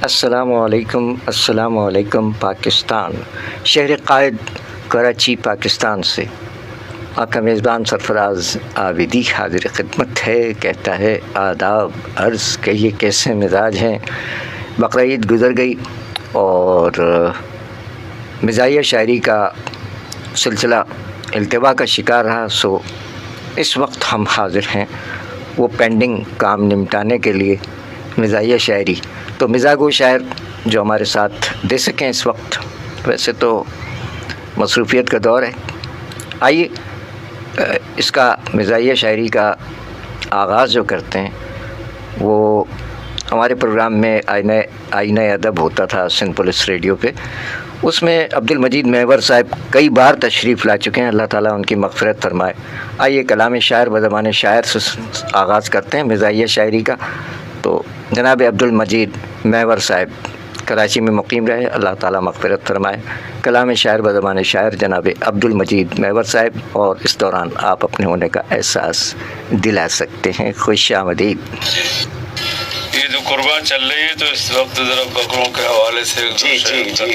السلام علیکم پاکستان. شہر قائد کراچی پاکستان سے آپ کا میزبان سرفراز عابدی حاضر خدمت ہے. کہتا ہے آداب عرض کہیے کیسے مزاج ہیں. بقرعید گزر گئی اور مزاحیہ شاعری کا سلسلہ التوا کا شکار رہا. سو اس وقت ہم حاضر ہیں وہ پینڈنگ کام نمٹانے کے لیے مزاحیہ شاعری. تو مزاح شاعر جو ہمارے ساتھ دے سکیں اس وقت. ویسے تو مصروفیت کا دور ہے. آئیے اس کا مزاحیہ شاعری کا آغاز جو کرتے ہیں وہ ہمارے پروگرام میں آئینہ ادب ہوتا تھا سندھ پولیس ریڈیو پہ. اس میں عبد المجید محور صاحب کئی بار تشریف لا چکے ہیں. اللہ تعالیٰ ان کی مغفرت فرمائے. آئیے کلام شاعر و زبان شاعر سے آغاز کرتے ہیں مزاحیہ شاعری کا. تو جناب عبد المجید محور صاحب کراچی میں مقیم رہے, اللہ تعالیٰ مغفرت فرمائے. کلام شاعر و زبان شاعر جناب عبد المجید محور صاحب, اور اس دوران آپ اپنے ہونے کا احساس دلا سکتے ہیں. خوش آمدید. عید قربان چل رہی ہے تو اس وقت ذرا بکروں کے حوالے سے جی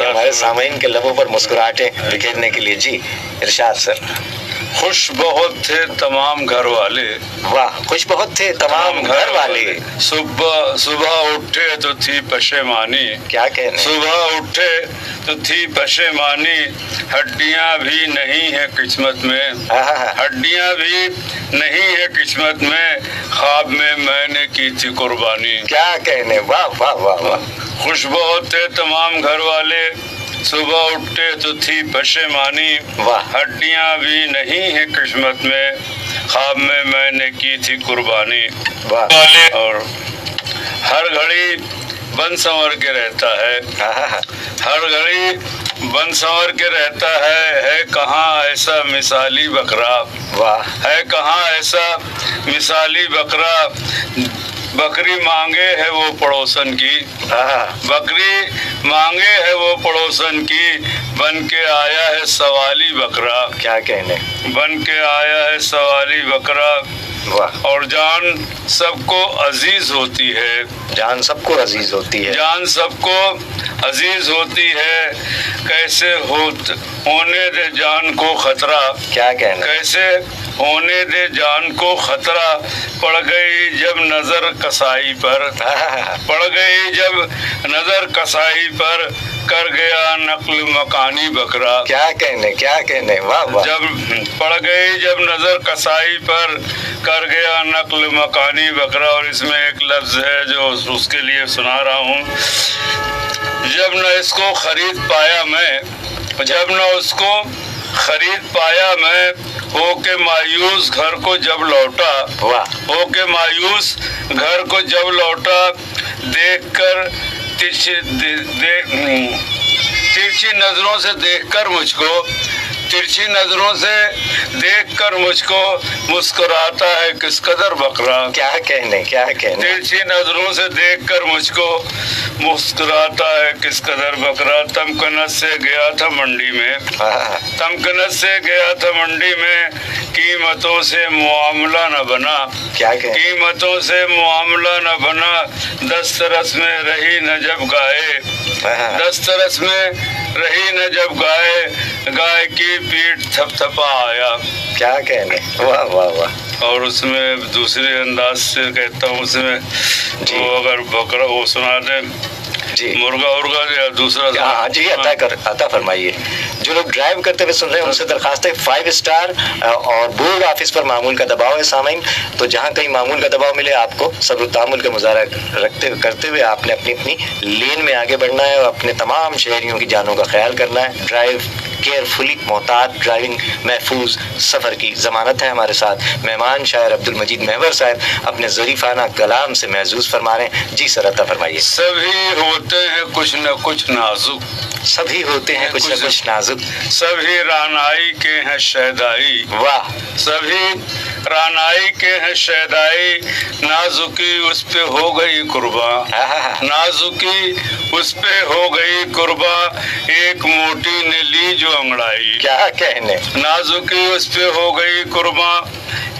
ہمارے سامعین کے لبوں پر مسکراہٹیں بکھیرنے کے لیے جی ارشاد سر. خوش بہت تھے تمام گھر والے. واہ, خوش بہت تھے تمام گھر والے. صبح اٹھے تو تھی پشیمانی. کیا کہنے. صبح اٹھے تو تھی پشیمانی. ہڈیاں بھی نہیں ہے قسمت میں. ہڈیاں بھی نہیں ہے قسمت میں. خواب میں نے کی تھی قربانی. کیا کہنے. واہ واہ واہ واہ. خوش بہت تھے تمام گھر والے. صبح اٹھے تو تھی پشیمانی. ہڈیاں بھی نہیں ہے قسمت میں. خواب میں نے کی تھی قربانی. اور ہر گھڑی بن سنور کے رہتا ہے. ہر گھڑی بن سنور کے رہتا ہے کہاں ایسا مثالی بکرا. ہے کہاں ایسا مثالی بکرا. بکری مانگے ہے وہ پڑوسن کی. بکری مانگے ہے وہ پڑوسن کی. بن کے آیا ہے سوالی بکرا. کیا کہنے. بن کے آیا ہے سوالی بکرا. اور جان سب کو عزیز ہوتی ہے. جان سب کو عزیز ہوتی ہے. جان سب کو عزیز ہوتی ہے. کیسے ہونے دے جان کو خطرہ. کیا کہنا. کیسے ہونے دے جان کو خطرہ. پڑ گئی جب نظر کسائی پر. پڑ گئی جب نظر کسائی پر. کر گیا نقل مکانی بکرا. کیا کہنے. کیا کہنے. واہ واہ. جب پڑ گئی جب نظر کسائی پر. کر گیا نقل مکانی بکرا. اور اس میں ایک لفظ ہے جو اس کے لیے سنا رہا ہوں. جب نہ اس کو خرید پایا میں. جب نہ اس کو خرید پایا میں. ہو کے مایوس گھر کو جب لوٹا. ہو کے مایوس گھر کو جب لوٹا. دیکھ کر ترچھی نظروں سے دیکھ کر مجھ کو. ترچھی نظروں سے دیکھ کر مجھ کو مسکراتا ہے کس قدر بکرا. کیا کہنے. کیا کہنے. ترچھی نظروں سے دیکھ کر مجھ کو مسکراتا ہے کس قدر بکرا. تمکنت سے گیا تھا منڈی میں. تمکنت سے گیا تھا منڈی میں. قیمتوں سے معاملہ نہ بنا. کیا کہنے. قیمتوں سے معاملہ نہ بنا. دسترس میں رہی نہ جب گائے. دسترس میں رہی نہ جب گائے. گائے کی پیٹ تھپ تھپا آیا. کیا کہنے. واہ واہ واہ. اور اس میں دوسرے انداز سے کہتا ہوں. اس میں وہ اگر بکرا وہ سنا دیں جی مرغا ارغا یا دوسرا. ہاں جی عطا فرمائیے. جو لوگ ڈرائیو کرتے ہوئے سن رہے ہیں ان سے درخواست ہے 5 اسٹار اور بورڈ آفس پر معمول کا دباؤ ہے سامعین. تو جہاں کہیں معمول کا دباؤ ملے آپ کو صبر و تحمل کا مظاہرہ کرتے ہوئے آپ نے اپنی لین میں آگے بڑھنا ہے اور اپنے تمام شہریوں کی جانوں کا خیال کرنا ہے. ڈرائیو کیئرفلی, محتاط ڈرائیونگ محفوظ سفر کی ضمانت ہے. ہمارے ساتھ مہمان شاعر عبد المجید محور صاحب اپنے ظریفانہ کلام سے محظوظ فرما رہے ہیں. جی سر عطا فرمائیے. سبھی ہوتے ہیں کچھ نہ کچھ نازک. سبھی ہوتے ہیں کچھ نہ کچھ نازک. سبھی رانائی کے ہیں شیدائی. واہ. سبھی رانائی کے ہیں شیدائی. نازکی اس پہ ہو گئی قربان. نازکی اس پہ ہو گئی قربان. ایک موٹی نے لی جو انگڑائی. کیا کہنے. نازکی اس پہ ہو گئی قربان.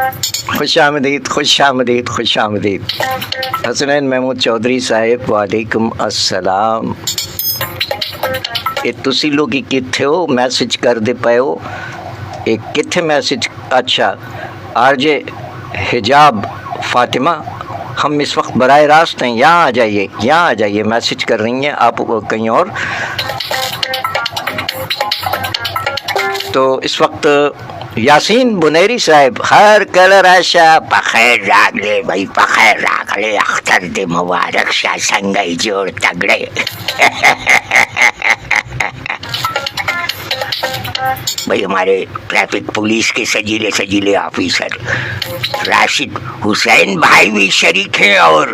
خوش آمدید، خوش آمدید، خوش آمدید. حسنین محمود چودھری صاحب وعلیکم السلام. یہ تسی لوگ کتھے ہو؟ میسج کر دے پائے ہو؟ ایک کتھے میسج؟ اچھا آر جے حجاب فاطمہ، ہم اس وقت براہ راست ہیں، یہاں آ جائیے، یہاں آ جائیے. میسج کر رہی ہیں آپ کہیں اور. تو اس وقت یاسین بنیری صاحب ہر کلر ایشا پخیر راگلے بھائی، پخیر راگلے، اختر دے مبارک شاہ سنگئی جوڑ تگڑے. بھائی ہمارے ٹریفک پولیس کے سجیلے آفیسر راشد حسین بھائی بھی شریک ہیں، اور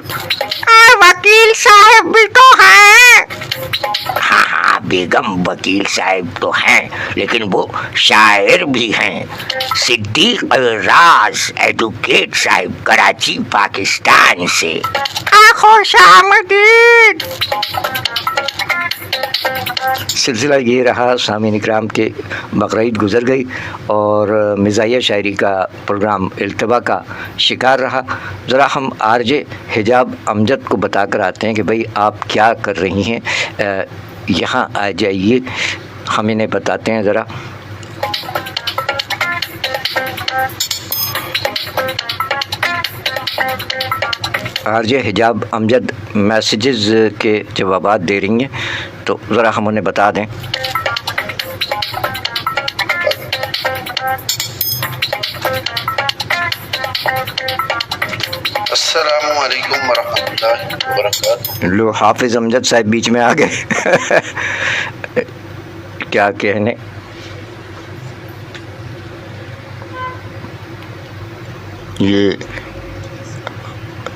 وکیل صاحب بھی تو ہیں. ہاں بیگم وکیل صاحب تو ہیں، لیکن وہ شاعر بھی ہیں. صدیق الراز ایڈوکیٹ صاحب کراچی پاکستان سے. خوش آمدید. سلسلہ یہ رہا سامعین اکرام کے، بقرعید گزر گئی اور مزاحیہ شاعری کا پروگرام التوا کا شکار رہا. ذرا ہم آر جے حجاب امجد کو بتا کر آتے ہیں کہ بھائی آپ کیا کر رہی ہیں. یہاں آ جائیے، ہم انہیں بتاتے ہیں ذرا. آر جے حجاب امجد میسیجز کے جوابات دے رہی ہیں، تو ذرا ہم انہیں بتا دیں. السلام علیکم ورحمۃ اللہ وبرکاتہ. لو حافظ امجد صاحب بیچ میں آ گئے. کیا کہنے. یہ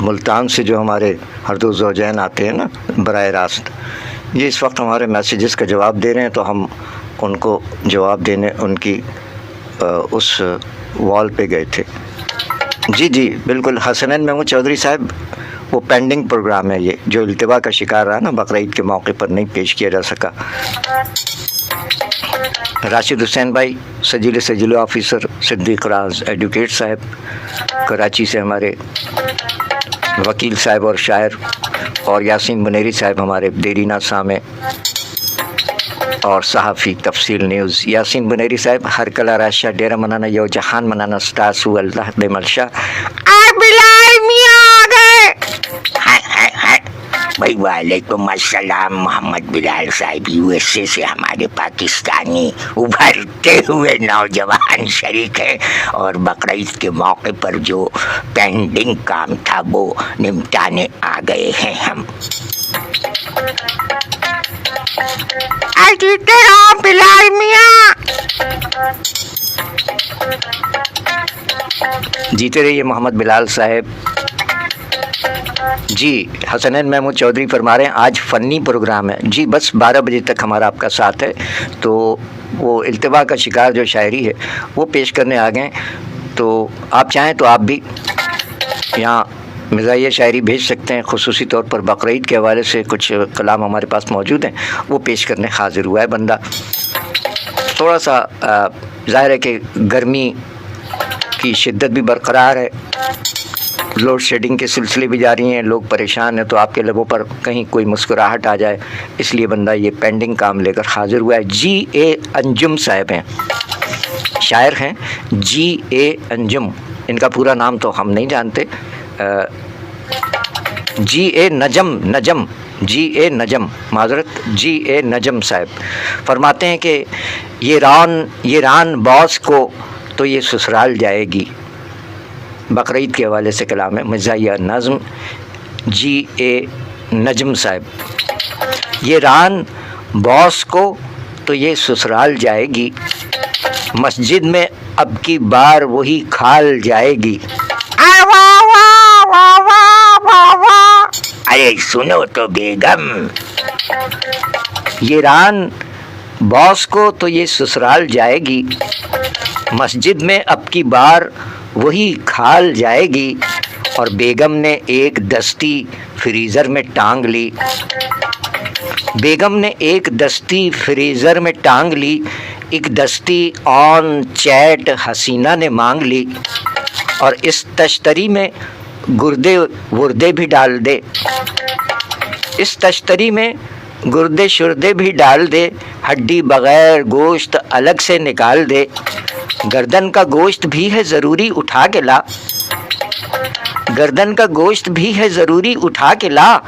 ملتان سے جو ہمارے ہر دو زوجین آتے ہیں نا براہ راست، یہ اس وقت ہمارے میسیجز کا جواب دے رہے ہیں، تو ہم ان کو جواب دینے ان کی اس وال پہ گئے تھے. جی بالکل. حسنین محمود چودھری صاحب، وہ پینڈنگ پروگرام ہے یہ جو التوا کا شکار رہا نا، بقرعید کے موقع پر نہیں پیش کیا جا سکا. راشد حسین بھائی سجیلے آفیسر، صدیق راز ایڈوکیٹ صاحب کراچی سے ہمارے وکیل صاحب اور شاعر، اور یاسین بنیری صاحب ہمارے دیرینہ سامع اور صحافی تفصیل نیوز. یاسین بنیری صاحب ہر کلا راشا ڈیرہ منانا یو جہان منانا ستاسو اللہ دے ملشا. بلال میاں آ گئے. بھائی وعلیکم السلام. محمد بلال صاحب یو ایس اے سے ہمارے پاکستانی ابھرتے ہوئے نوجوان شریک ہیں، اور بقرعید کے موقع پر جو پینڈنگ کام تھا وہ نمٹانے آ گئے ہیں ہم. بلال میاں جیتے رہیے. محمد بلال صاحب. جی حسنین محمود چودھری فرما رہے ہیں آج فنی پروگرام ہے. جی بس 12 بجے تک ہمارا آپ کا ساتھ ہے. تو وہ التوا کا شکار جو شاعری ہے وہ پیش کرنے آ گئے. تو آپ چاہیں تو آپ بھی یہاں مزاحیہ شاعری بھیج سکتے ہیں. خصوصی طور پر بقرعید کے حوالے سے کچھ کلام ہمارے پاس موجود ہیں، وہ پیش کرنے حاضر ہوا ہے بندہ. تھوڑا سا ظاہر ہے کہ گرمی کی شدت بھی برقرار ہے، لوڈ شیڈنگ کے سلسلے بھی جاری ہیں، لوگ پریشان ہیں، تو آپ کے لبوں پر کہیں کوئی مسکراہٹ آ جائے اس لیے بندہ یہ پینڈنگ کام لے کر حاضر ہوا ہے. جی اے انجم صاحب ہیں، شاعر ہیں. جی اے انجم، ان کا پورا نام تو ہم نہیں جانتے. جی اے نجم معذرت، جی اے نجم صاحب فرماتے ہیں کہ یہ ران باس کو تو یہ سسرال جائے گی. بقرعید کے حوالے سے کلام ہے، مزاحیہ نظم. جی اے نجم صاحب، یہ ران باس کو تو یہ سسرال جائے گی، مسجد میں اب کی بار وہی کھال جائے گی. ارے سنو تو بیگم، یہ ران باس کو تو یہ سسرال جائے گی، مسجد میں اب کی بار وہی کھال جائے گی. اور بیگم نے ایک دستی فریزر میں ٹانگ لی، بیگم نے ایک دستی فریزر میں ٹانگ لی، ایک دستی آن چیٹ حسینہ نے مانگ لی. اور اس تشتری میں گردے وردے بھی ڈال دے، اس تشتری میں گردے شردے بھی ڈال دے، ہڈی بغیر گوشت الگ سے نکال دے، گردن کا گوشت بھی ہے ضروری اٹھا کے لا، گردن کا گوشت بھی ہے ضروری اٹھا کے لا،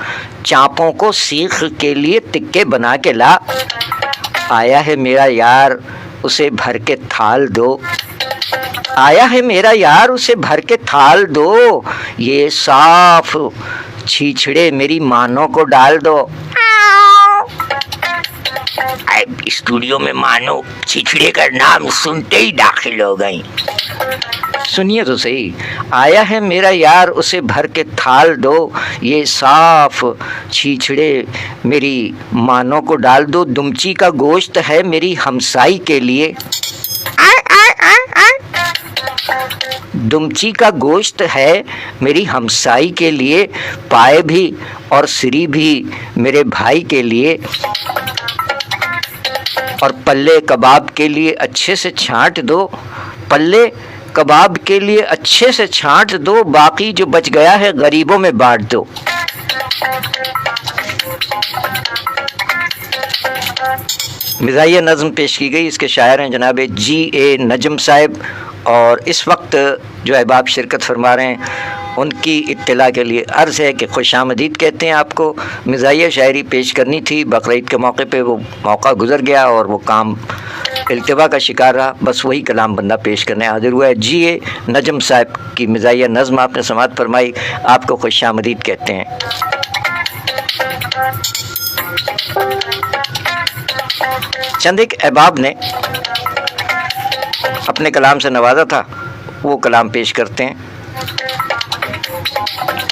چانپوں کو سیخ کے لیے تکے بنا کے لا، آیا ہے میرا یار اسے بھر کے تھال دو، آیا ہے میرا یار اسے بھر کے تھال دو، یہ صاف چھیچھڑے میری مانوں کو ڈال دو۔ اسٹوڈیو میں مانو چھچڑے کا نام سنتے ہی داخل ہو گئیں۔ سنیے تو صحیح، آیا ہے میرا یار اسے بھر کے تھال دو، یہ صاف چھیچڑے میری مانوں کو ڈال دو، دمچی کا گوشت ہے میری ہمسائی کے لیے، دمچی کا گوشت ہے میری ہمسائی کے لیے، پائے بھی اور سری بھی میرے بھائی کے لیے، اور پلے کباب کے لیے اچھے سے چھانٹ دو، پلے کباب کے لیے اچھے سے چھانٹ دو، باقی جو بچ گیا ہے غریبوں میں بانٹ دو۔ مزاحیہ نظم پیش کی گئی، اس کے شاعر ہیں جناب جی اے نجم صاحب، اور اس وقت جو احباب شرکت فرما رہے ہیں ان کی اطلاع کے لیے عرض ہے کہ خوش آمدید کہتے ہیں۔ آپ کو مزاحیہ شاعری پیش کرنی تھی، بقرعید کے موقع پہ وہ موقع گزر گیا اور وہ کام التوا کا شکار رہا، بس وہی کلام بندہ پیش کرنے حاضر ہوا ہے۔ جی اے نجم صاحب کی مزاحیہ نظم آپ نے سماعت فرمائی، آپ کو خوش آمدید کہتے ہیں۔ چند ایک احباب نے اپنے کلام سے نوازا تھا، وہ کلام پیش کرتے ہیں۔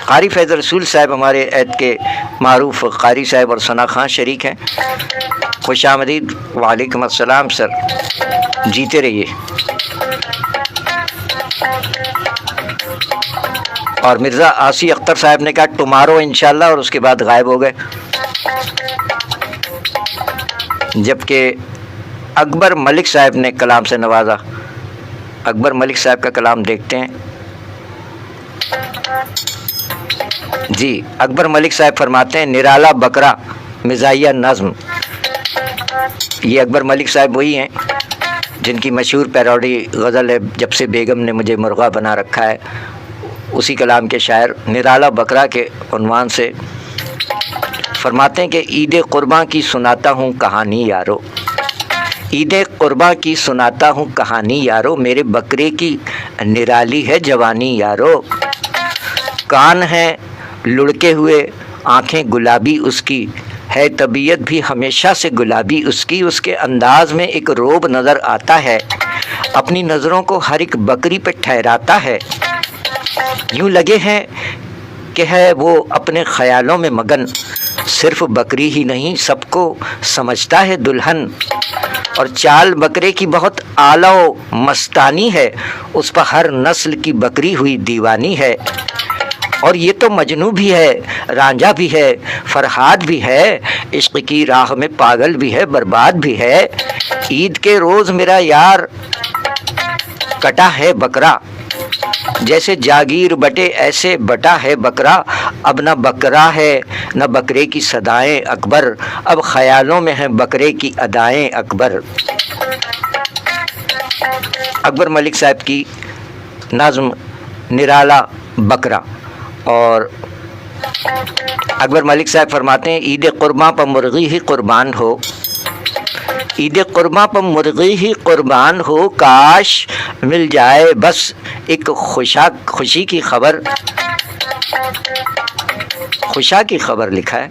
قاری فیض رسول صاحب ہمارے عید کے معروف قاری صاحب اور ثنا خان شریک ہیں، خوش آمدید۔ وعلیکم السلام سر، جیتے رہیے۔ اور مرزا آسی اختر صاحب نے کہا ٹمارو انشاءاللہ، اور اس کے بعد غائب ہو گئے۔ جبکہ اکبر ملک صاحب نے کلام سے نوازا، اکبر ملک صاحب کا کلام دیکھتے ہیں۔ جی اکبر ملک صاحب فرماتے ہیں نرالا بکرا مزاحیہ نظم۔ یہ اکبر ملک صاحب وہی ہیں جن کی مشہور پیروڈی غزل ہے جب سے بیگم نے مجھے مرغا بنا رکھا ہے، اسی کلام کے شاعر نرالا بکرا کے عنوان سے فرماتے ہیں کہ عید قرباں کی سناتا ہوں کہانی یارو، عید قرباں کی سناتا ہوں کہانی یارو، میرے بکرے کی نرالی ہے جوانی یارو، کان ہیں لڑکے ہوئے آنکھیں گلابی اس کی، ہے طبیعت بھی ہمیشہ سے گلابی اس کی، اس کے انداز میں ایک روب نظر آتا ہے، اپنی نظروں کو ہر ایک بکری پہ ٹھہراتا ہے، یوں لگے ہیں کہ ہے وہ اپنے خیالوں میں مگن، صرف بکری ہی نہیں سب کو سمجھتا ہے دلہن، اور چال بکرے کی بہت اعلیٰ و مستانی ہے، اس پر ہر نسل کی بکری ہوئی دیوانی ہے، اور یہ تو مجنوں بھی ہے، رانجھا بھی ہے، فرہاد بھی ہے، عشق کی راہ میں پاگل بھی ہے، برباد بھی ہے، عید کے روز میرا یار کٹا ہے بکرا، جیسے جاگیر بٹے ایسے بٹا ہے بکرا، اب نہ بکرا ہے نہ بکرے کی صدائیں اکبر، اب خیالوں میں ہیں بکرے کی ادائیں اکبر۔ اکبر ملک صاحب کی نظم نرالا بکرا، اور اکبر ملک صاحب فرماتے ہیں عید قرباں پر مرغی ہی قربان ہو، عید قرباں پر مرغی ہی قربان ہو، کاش مل جائے بس ایک خوشی کی خبر، خوشا کی خبر لکھا ہے،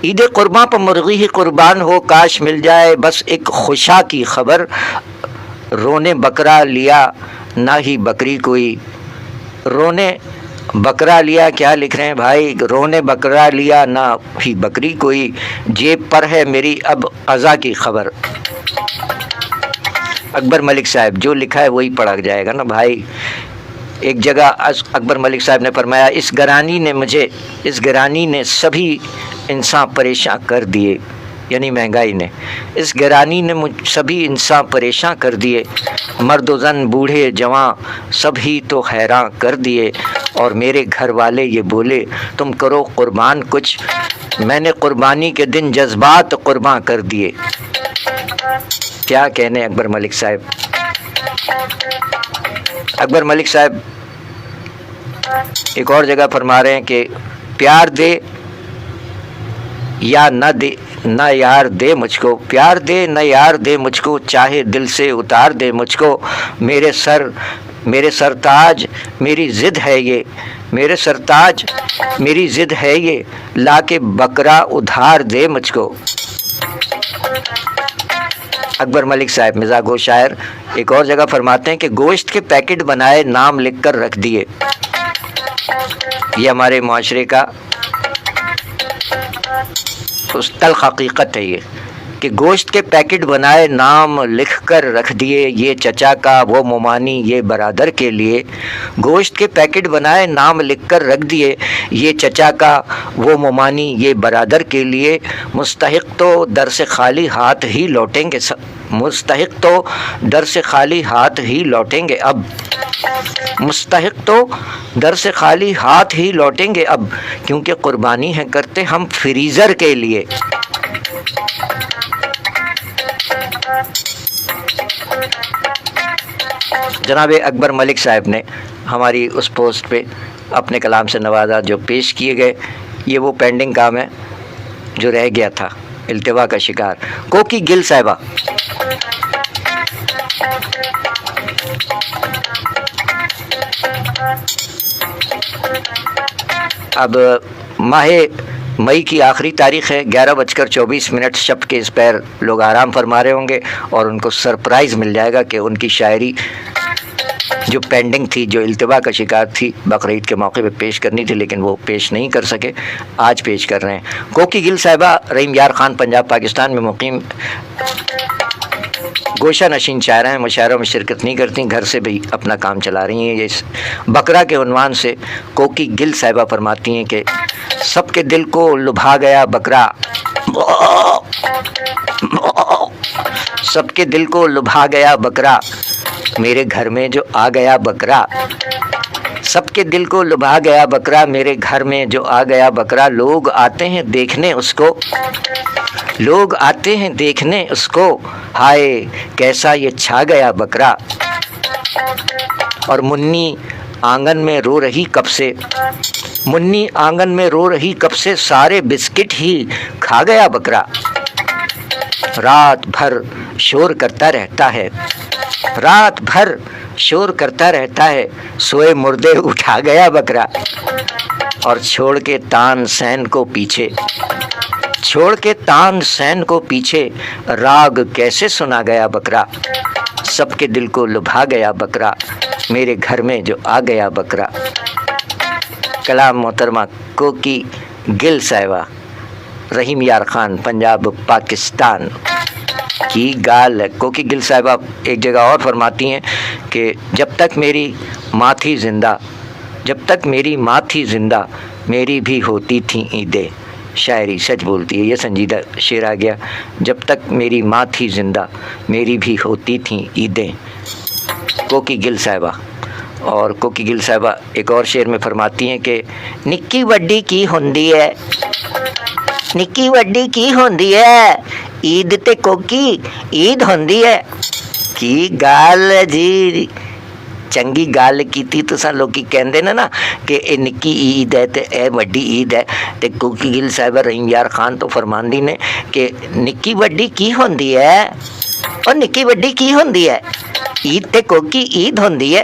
عید قرباں پر مرغی ہی قربان ہو، کاش مل جائے بس ایک خوشا کی خبر، رونے بکرا لیا نہ ہی بکری کوئی، رونے بکرا لیا کیا لکھ رہے ہیں بھائی، رونے بکرا لیا نہ ہی بکری کوئی، جیب پر ہے میری اب قضا کی خبر۔ اکبر ملک صاحب جو لکھا ہے وہی پڑھا جائے گا نا بھائی۔ ایک جگہ اکبر ملک صاحب نے فرمایا اس گرانی نے سبھی انسان پریشان کر دیے، یعنی مہنگائی نے، اس گرانی نے سبھی انسان پریشاں کر دیے، مرد و زن بوڑھے جواں سبھی تو حیراں کر دیے، اور میرے گھر والے یہ بولے تم کرو قربان کچھ، میں نے قربانی کے دن جذبات قرباں کر دیے۔ کیا کہنے اکبر ملک صاحب۔ اکبر ملک صاحب ایک اور جگہ فرما رہے ہیں کہ پیار دے یا نہ دے، نہ یار دے مجھ کو، پیار دے نہ یار دے مجھ کو، چاہے دل سے اتار دے مجھ کو، میرے سرتاج میری ضد ہے یہ، میرے سرتاج میری ضد ہے یہ، لا کے بکرا ادھار دے مجھ کو۔ اکبر ملک صاحب مزاح گو شاعر ایک اور جگہ فرماتے ہیں کہ گوشت کے پیکٹ بنائے نام لکھ کر رکھ دیے۔ یہ ہمارے معاشرے کا تلخ حقیقت ہے یہ کہ گوشت کے پیکٹ بنائے نام لکھ کر رکھ دیے، یہ چچا کا وہ ممانی یہ برادر کے لیے، گوشت کے پیکٹ بنائے نام لکھ کر رکھ دیے، یہ چچا کا وہ ممانی یہ برادر کے لیے، مستحق تو در سے خالی ہاتھ ہی لوٹیں گے، مستحق تو در سے خالی ہاتھ ہی لوٹیں گے اب، مستحق تو در سے خالی ہاتھ ہی لوٹیں گے اب، کیونکہ قربانی ہے کرتے ہم فریزر کے لیے۔ جناب اکبر ملک صاحب نے ہماری اس پوسٹ پہ اپنے کلام سے نوازا جو پیش کیے گئے، یہ وہ پینڈنگ کام ہے جو رہ گیا تھا، التوا کا شکار کوکی گل صاحبہ۔ اب ماہ مئی کی آخری تاریخ ہے، 11:24 شب کے اس پیر لوگ آرام فرما رہے ہوں گے، اور ان کو سرپرائز مل جائے گا کہ ان کی شاعری جو پینڈنگ تھی، جو التوا کا شکار تھی، بقرعید کے موقع پہ پیش کرنی تھی لیکن وہ پیش نہیں کر سکے، آج پیش کر رہے ہیں۔ کوکی گل صاحبہ رحیم یار خان پنجاب پاکستان میں مقیم گوشہ نشین شاعرہ ہیں، مشاعروں میں شرکت نہیں کرتی، گھر سے بھی اپنا کام چلا رہی ہیں۔ یہ اس بکرا کے عنوان سے کوکی گل صاحبہ فرماتی ہیں کہ سب کے دل کو لبھا گیا بکرا، سب کے دل کو لبھا گیا بکرا، میرے گھر میں جو آ گیا بکرا، سب کے دل کو لبھا گیا بکرا، میرے گھر میں جو آ گیا بکرا، لوگ آتے ہیں دیکھنے اس کو، لوگ آتے ہیں دیکھنے اس کو، ہائے کیسا یہ چھا گیا بکرا، اور منی آنگن میں رو رہی کب سے، منی آنگن میں رو رہی کب سے، سارے بسکٹ ہی کھا گیا بکرا، رات بھر شور کرتا رہتا ہے، رات بھر شور کرتا رہتا ہے، سوئے مردے اٹھا گیا بکرا، اور چھوڑ کے تان سین کو پیچھے، چھوڑ کے تان سین کو پیچھے، راگ کیسے سنا گیا بکرا، سب کے دل کو لبھا گیا بکرا، میرے گھر میں جو آ گیا بکرا۔ کلام محترمہ کوکی گل صاحبہ رحیم یار خان پنجاب پاکستان کی گال ہے۔ کوکی گل صاحبہ ایک جگہ اور فرماتی ہیں کہ جب تک میری ماں تھی زندہ، جب تک میری ماں تھی زندہ، میری بھی ہوتی تھیں عیدیں، شاعری سچ بولتی ہے، یہ سنجیدہ شعر آ گیا، جب تک میری ماں تھی زندہ میری بھی ہوتی تھیں عیدیں، کوکی گل صاحبہ۔ اور کوکی گل صاحبہ ایک اور شعر میں فرماتی ہیں کہ نکی وڈی کی ہوندی ہے، نکی وڈی کی ہوندی ہے، عید تے کوکی عید ہوندی ہے۔ کی گال جی چنگی گال کیتی تساں لوکی کہندے نا کہ اے نکی عید ہے تے اے وڈی عید ہے، تے کوکی گل صاحبہ رحیم یار خان تو فرماندی نے کہ نکی وڈی کی ہوندی ہے، اور نکی وڈی کی ہوندی ہے، عید تے کوکی عید ہوندی ہے۔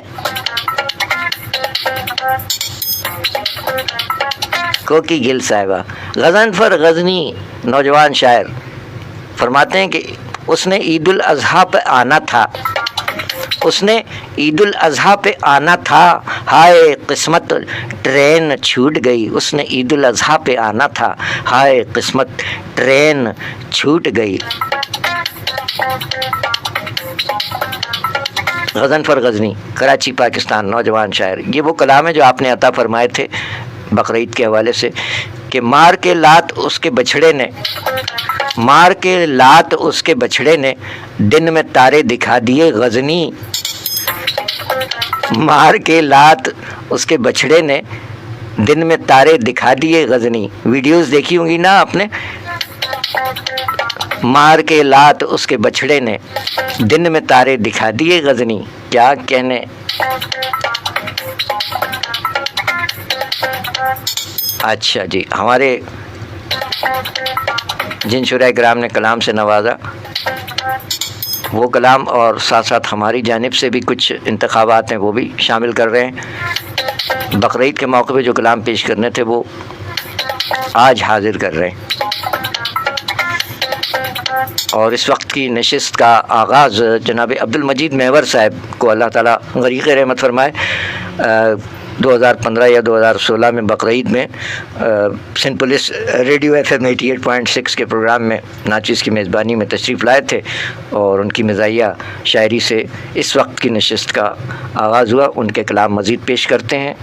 کوکی گل صاحبہ غضنفر غزنی نوجوان شاعر فرماتے ہیں کہ اس نے عید الاضحیٰ پہ آنا تھا، اس نے عید الاضحیٰ پہ آنا تھا، ہائے قسمت ٹرین چھوٹ گئی، اس نے عید الاضحیٰ پہ آنا تھا، ہائے قسمت ٹرین چھوٹ گئی۔ غضنفر غزنی کراچی پاکستان نوجوان شاعر، یہ وہ کلام ہے جو آپ نے عطا فرمائے تھے بقرعید کے حوالے سے کہ مار کے لات اس کے بچھڑے نے، مار کے لات اس کے بچھڑے نے دن میں تارے دکھا دیے غزنی، مار کے لات اس کے بچھڑے نے دن میں تارے دکھا دیے غزنی۔ ویڈیوز دیکھی ہوں گی نا آپ نے، مار کے لات اس کے بچھڑے نے دن میں تارے دکھا دیے غزنی، کیا کہنے۔ اچھا جی، ہمارے جن شرح کرام نے کلام سے نوازا وہ کلام اور ساتھ ساتھ ہماری جانب سے بھی کچھ انتخابات ہیں وہ بھی شامل کر رہے ہیں۔ بقرعید کے موقع پہ جو کلام پیش کرنے تھے وہ آج حاضر کر رہے ہیں، اور اس وقت کی نشست کا آغاز جناب عبدالمجید محور صاحب کو اللہ تعالیٰ غریق رحمت فرمائے 2015 یا 2016 میں بقرعید میں سندھ پولیس ریڈیو FM 88.6 کے پروگرام میں ناچیز کی میزبانی میں تشریف لائے تھے، اور ان کی مزاحیہ شاعری سے اس وقت کی نشست کا آغاز ہوا۔ ان کے کلام مزید پیش کرتے ہیں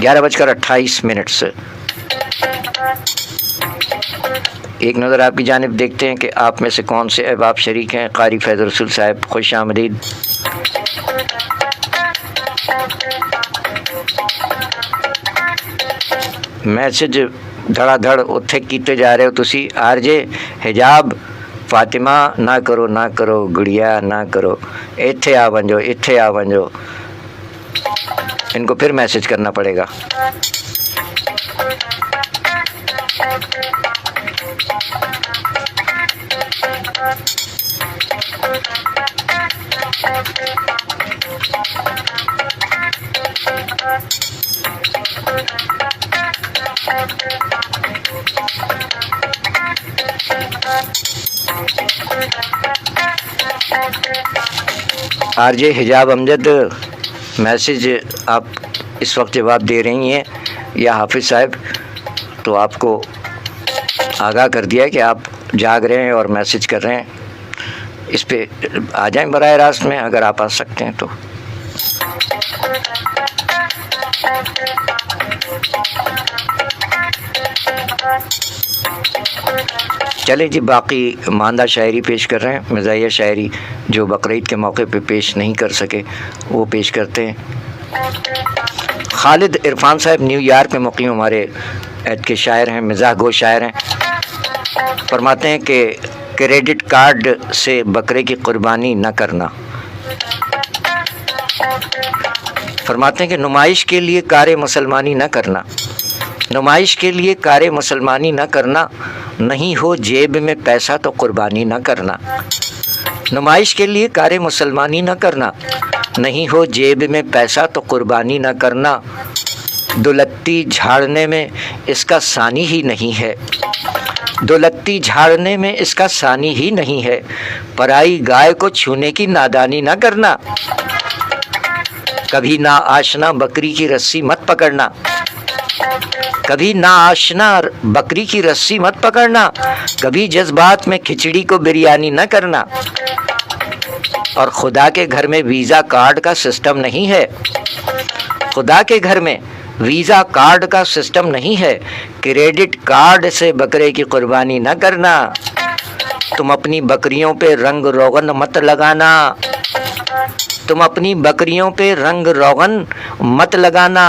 11:28 سے۔ ایک نظر آپ کی جانب دیکھتے ہیں کہ آپ میں سے کون سے احباب شریک ہیں۔ قاری فیض رسول صاحب، خوش آمدید۔ میسج دھڑا دھڑ اتھے کیتے جا رہے ہو تسی۔ آر جے حجاب فاطمہ نہ کرو نہ کرو، گڑیا نہ کرو، ایتھے آ ونجو ایتھے آ ونجو۔ ان کو پھر میسج کرنا پڑے گا۔ آر جے حجاب امجد میسج آپ اس وقت جواب دے رہی ہیں، یا حافظ صاحب تو آپ کو آگاہ کر دیا کہ آپ جاگ رہے ہیں اور میسج کر رہے ہیں۔ اس پہ آ جائیں براہ راست میں اگر آپ آ سکتے ہیں تو۔ چلے جی، باقی ماندہ شاعری پیش کر رہے ہیں، مزاحیہ شاعری جو بقرعید کے موقع پہ پیش نہیں کر سکے وہ پیش کرتے ہیں۔ خالد عرفان صاحب نیو یارک میں مقیم ہمارے عید کے شاعر ہیں، مزاح گو شاعر ہیں۔ فرماتے ہیں کہ کریڈٹ کارڈ سے بکرے کی قربانی نہ کرنا۔ فرماتے ہیں کہ نمائش کے لیے کار مسلمانی نہ کرنا، نمائش کے لیے کار مسلمانی نہ کرنا، نہیں ہو جیب میں پیسہ تو قربانی نہ کرنا۔ نمائش کے لیے کار مسلمانی نہ کرنا، نہیں ہو جیب میں پیسہ تو قربانی نہ کرنا۔ دولتی جھاڑنے میں اس کا ثانی ہی نہیں ہے، دولتی جھاڑنے میں اس کا ثانی ہی نہیں ہے۔ پرائی گائے کو چھونے کی نادانی نہ کرنا، کبھی نا آشنا بکری کی رسی مت پکڑنا، کبھی نا آشنا بکری کی رسی مت پکڑنا، کبھی جذبات میں کھچڑی کو بریانی نہ کرنا۔ اور خدا کے گھر میں ویزا کارڈ کا سسٹم نہیں ہے، خدا کے گھر میں ویزا کارڈ کا سسٹم نہیں ہے۔ کریڈٹ کارڈ سے بکرے کی قربانی نہ کرنا، تم اپنی بکریوں پہ رنگ روغن مت لگانا، تم اپنی بکریوں پہ رنگ روغن مت لگانا۔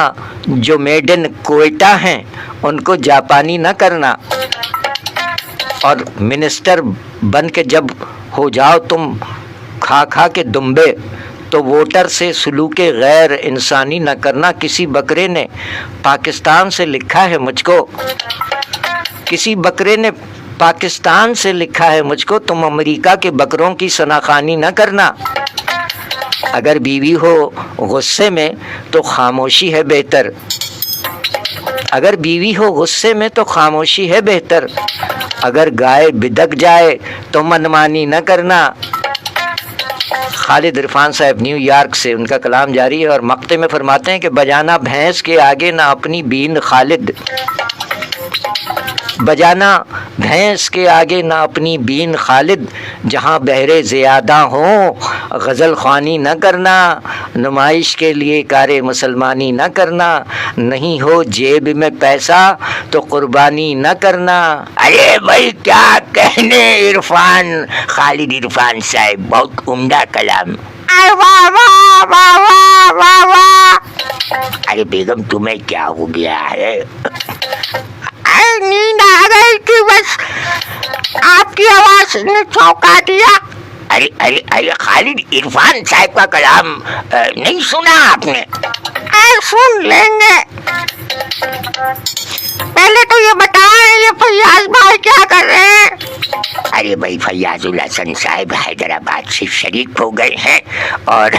جو میڈ ان کوئٹہ ہیں ان کو جاپانی نہ کرنا، اور منسٹر بن کے جب ہو جاؤ تم کھا کھا کے دمبے تو ووٹر سے سلوک غیر انسانی نہ کرنا۔ کسی بکرے نے پاکستان سے لکھا ہے مجھ کو، کسی بکرے نے پاکستان سے لکھا ہے مجھ کو، تم امریکہ کے بکروں کی ثناخوانی نہ کرنا۔ اگر بیوی ہو غصے میں تو خاموشی ہے بہتر، اگر بیوی ہو غصے میں تو خاموشی ہے بہتر۔ اگر گائے بدک جائے تو منمانی نہ کرنا۔ خالد عرفان صاحب نیو یارک سے ان کا کلام جاری ہے، اور مقطع میں فرماتے ہیں کہ بجانا بھینس کے آگے نہ اپنی بین خالد، بجانا بھینس کے آگے نہ اپنی بین خالد، جہاں بہرے زیادہ ہوں غزل خوانی نہ کرنا، نمائش کے لیے کار مسلمانی نہ کرنا، نہیں ہو جیب میں پیسہ تو قربانی نہ کرنا۔ ارے بھائی کیا کہنے عرفان، خالد عرفان صاحب، بہت عمدہ کلام۔ واہ واہ واہ واہ واہ واہ۔ ارے بیگم تمہیں کیا ہو گیا ہے؟ نیند آ گئی تھی، بس آپ کی آواز نے چونکا دیا۔ ارے ارے ارے خالد عرفان صاحب کا کلام نہیں سنا آپ نے؟ سن لیں گے، پہلے تو یہ بتائیں یہ فیاض بھائی کیا کر رہے ہیں؟ ارے بھائی فیاض الحسن صاحب حیدرآباد سے شریک ہو گئے ہیں اور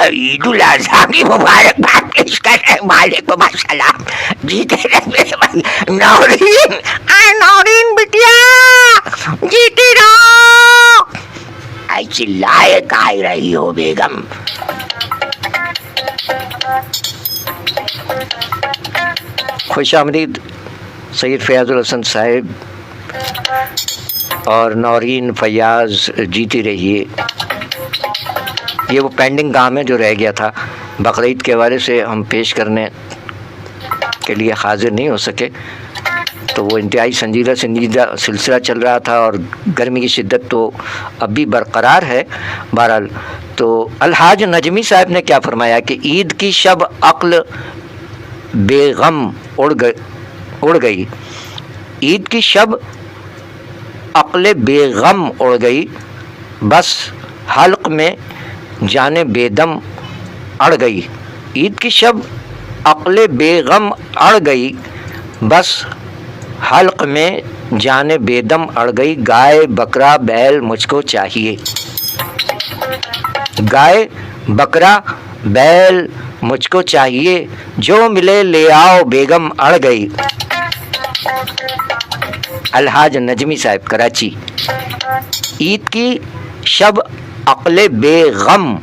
عید الاضحیٰ کی مبارکباد پیش کر رہے ہیں۔ وعلیکم السلام۔ جیتے رہے میرے بھائی نورین، نورین بٹیا جیتی رہو۔ ایسی لائق آئی رہی ہو بیگم۔ خوش آمدید سید فیاض الحسن صاحب اور نورین فیاض، جیتی رہیے۔ یہ وہ پینڈنگ کام ہے جو رہ گیا تھا، بقرعید کے حوالے سے ہم پیش کرنے کے لیے حاضر نہیں ہو سکے، تو وہ انتہائی سنجیدہ سلسلہ چل رہا تھا اور گرمی کی شدت تو اب بھی برقرار ہے۔ بہرحال تو الحاج نجمی صاحب نے کیا فرمایا کہ عید کی شب عقل بے غم اڑ گئی، عید کی شب عقل بے غم اڑ گئی، بس حلق میں جان بے دم اڑ گئی۔ عید کی شب عقل بے غم اڑ گئی، بس حلق میں جان بے دم اڑ گئی، گائے بکرا بیل مجھ کو چاہیے، گائے بکرا بیل مجھ کو چاہیے، جو ملے لے آؤ بیگم اڑ گئی۔ الحاج نجمی صاحب کراچی۔ عید کی شب عقل بے غم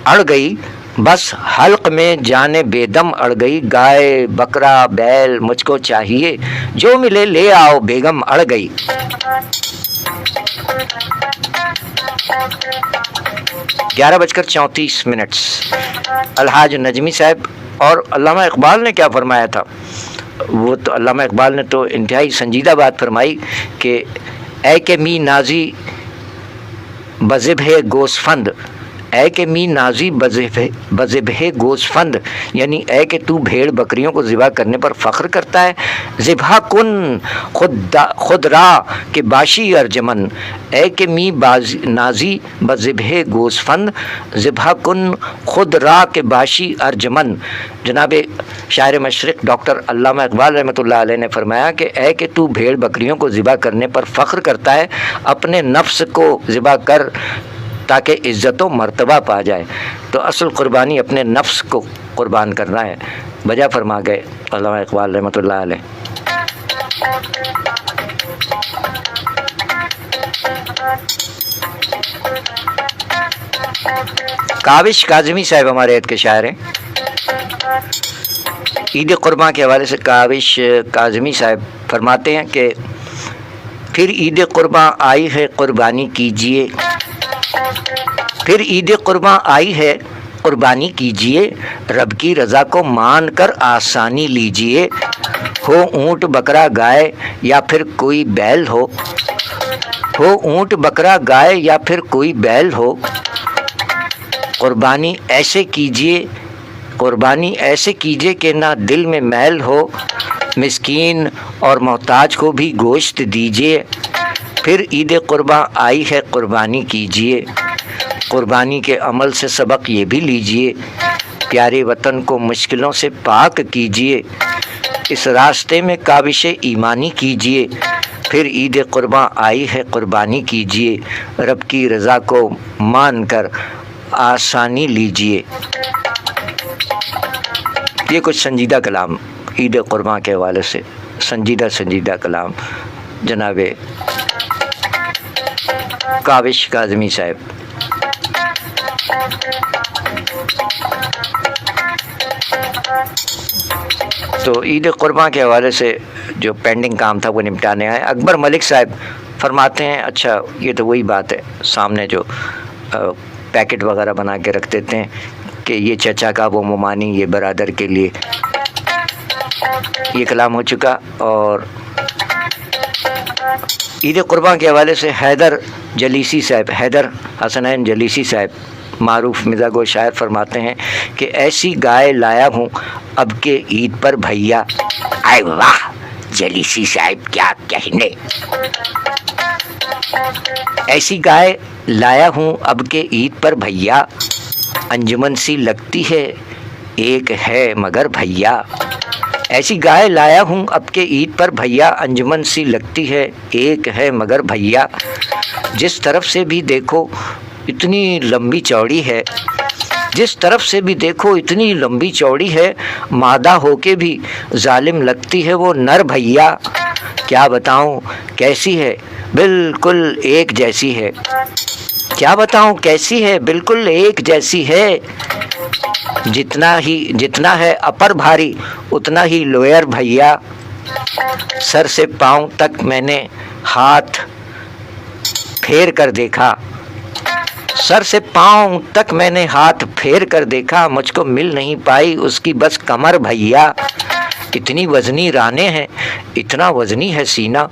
اڑ گئی، بس حلق میں جان بے دم اڑ گئی، گائے بکرا بیل مجھ کو چاہیے، جو ملے لے آؤ بیگم اڑ گئی۔ 11:34۔ الحاج نجمی صاحب اور علامہ اقبال نے کیا فرمایا تھا؟ وہ تو علامہ اقبال نے تو انتہائی سنجیدہ بات فرمائی کہ اے کہ می نازی بذبح گوسفند، اے کہ می نازی بذبح گوسفند، یعنی اے کہ تو بھیڑ بکریوں کو ذبح کرنے پر فخر کرتا ہے، ذبح کن خود را کہ باشی ارجمن، اے کہ می نازی بذبح گوسفند، ذبح کن خود را کہ باشی ارجمن۔ جناب شاعر مشرق ڈاکٹر علامہ اقبال رحمۃ اللہ علیہ نے فرمایا کہ اے کہ تو بھیڑ بکریوں کو ذبح کرنے پر فخر کرتا ہے، اپنے نفس کو ذبح کر تاکہ عزت و مرتبہ پا جائے۔ تو اصل قربانی اپنے نفس کو قربان کرنا ہے، بجا فرما گئے علامہ اقبال رحمۃ اللہ علیہ۔ کاوش کاظمی صاحب ہمارے عید کے شاعر ہیں۔ عید قرباں کے حوالے سے کاوش کاظمی صاحب فرماتے ہیں کہ پھر عید قرباں آئی ہے قربانی کیجیے، پھر عید قرباں آئی ہے قربانی کیجیے، رب کی رضا کو مان کر آسانی لیجیے، ہو اونٹ بکرا گائے یا پھر کوئی بیل ہو، ہو اونٹ بکرا گائے یا پھر کوئی بیل ہو، قربانی ایسے کیجیے، قربانی ایسے کیجیے کہ نہ دل میں میل ہو، مسکین اور محتاج کو بھی گوشت دیجیے، پھر عید قرباں آئی ہے قربانی کیجیے، قربانی کے عمل سے سبق یہ بھی لیجیے، پیارے وطن کو مشکلوں سے پاک کیجیے، اس راستے میں کاوش ایمانی کیجیے، پھر عید قرباں آئی ہے قربانی کیجیے، رب کی رضا کو مان کر آسانی لیجیے۔ یہ کچھ سنجیدہ کلام عید قرباں کے حوالے سے، سنجیدہ کلام جناب کاوش کاظمی صاحب۔ تو عید قرباں کے حوالے سے جو پینڈنگ کام تھا وہ نپٹانے آئے. اکبر ملک صاحب فرماتے ہیں اچھا یہ تو وہی بات ہے، سامنے جو پیکٹ وغیرہ بنا کے رکھ دیتے ہیں کہ یہ چچا کا وہ ممانی یہ برادر کے لیے. یہ کلام ہو چکا. اور عید قرباں کے حوالے سے حیدر جلیسی صاحب، حیدر حسنین جلیسی صاحب معروف مزاح گو شاعر فرماتے ہیں کہ ایسی گائے لایا ہوں اب کے عید پر بھیا. اے واہ جلیسی صاحب کیا کہنے. ایسی گائے لایا ہوں اب کے عید پر بھیا، انجمن سی لگتی ہے ایک ہے مگر بھیا. ایسی گائے لایا ہوں اب کے عید پر بھیا، انجمن سی لگتی ہے ایک ہے مگر بھیا. جس طرف سے بھی دیکھو اتنی لمبی چوڑی ہے، جس طرف سے بھی دیکھو اتنی لمبی چوڑی ہے، مادہ ہو کے بھی ظالم لگتی ہے وہ نر بھیا. کیا بتاؤں کیسی ہے بالکل ایک جیسی ہے. کیا بتاؤں کیسی ہے بالکل ایک جیسی ہے. جتنا ہے اپر بھاری اتنا ہی لوئر بھیا. سر سے پاؤں تک میں نے ہاتھ پھیر کر دیکھا، سر سے پاؤں تک میں نے ہاتھ پھیر کر دیکھا، مجھ کو مل نہیں پائی اس کی بس کمر بھیا. اتنی وزنی رانے ہیں اتنا وزنی ہے سینہ،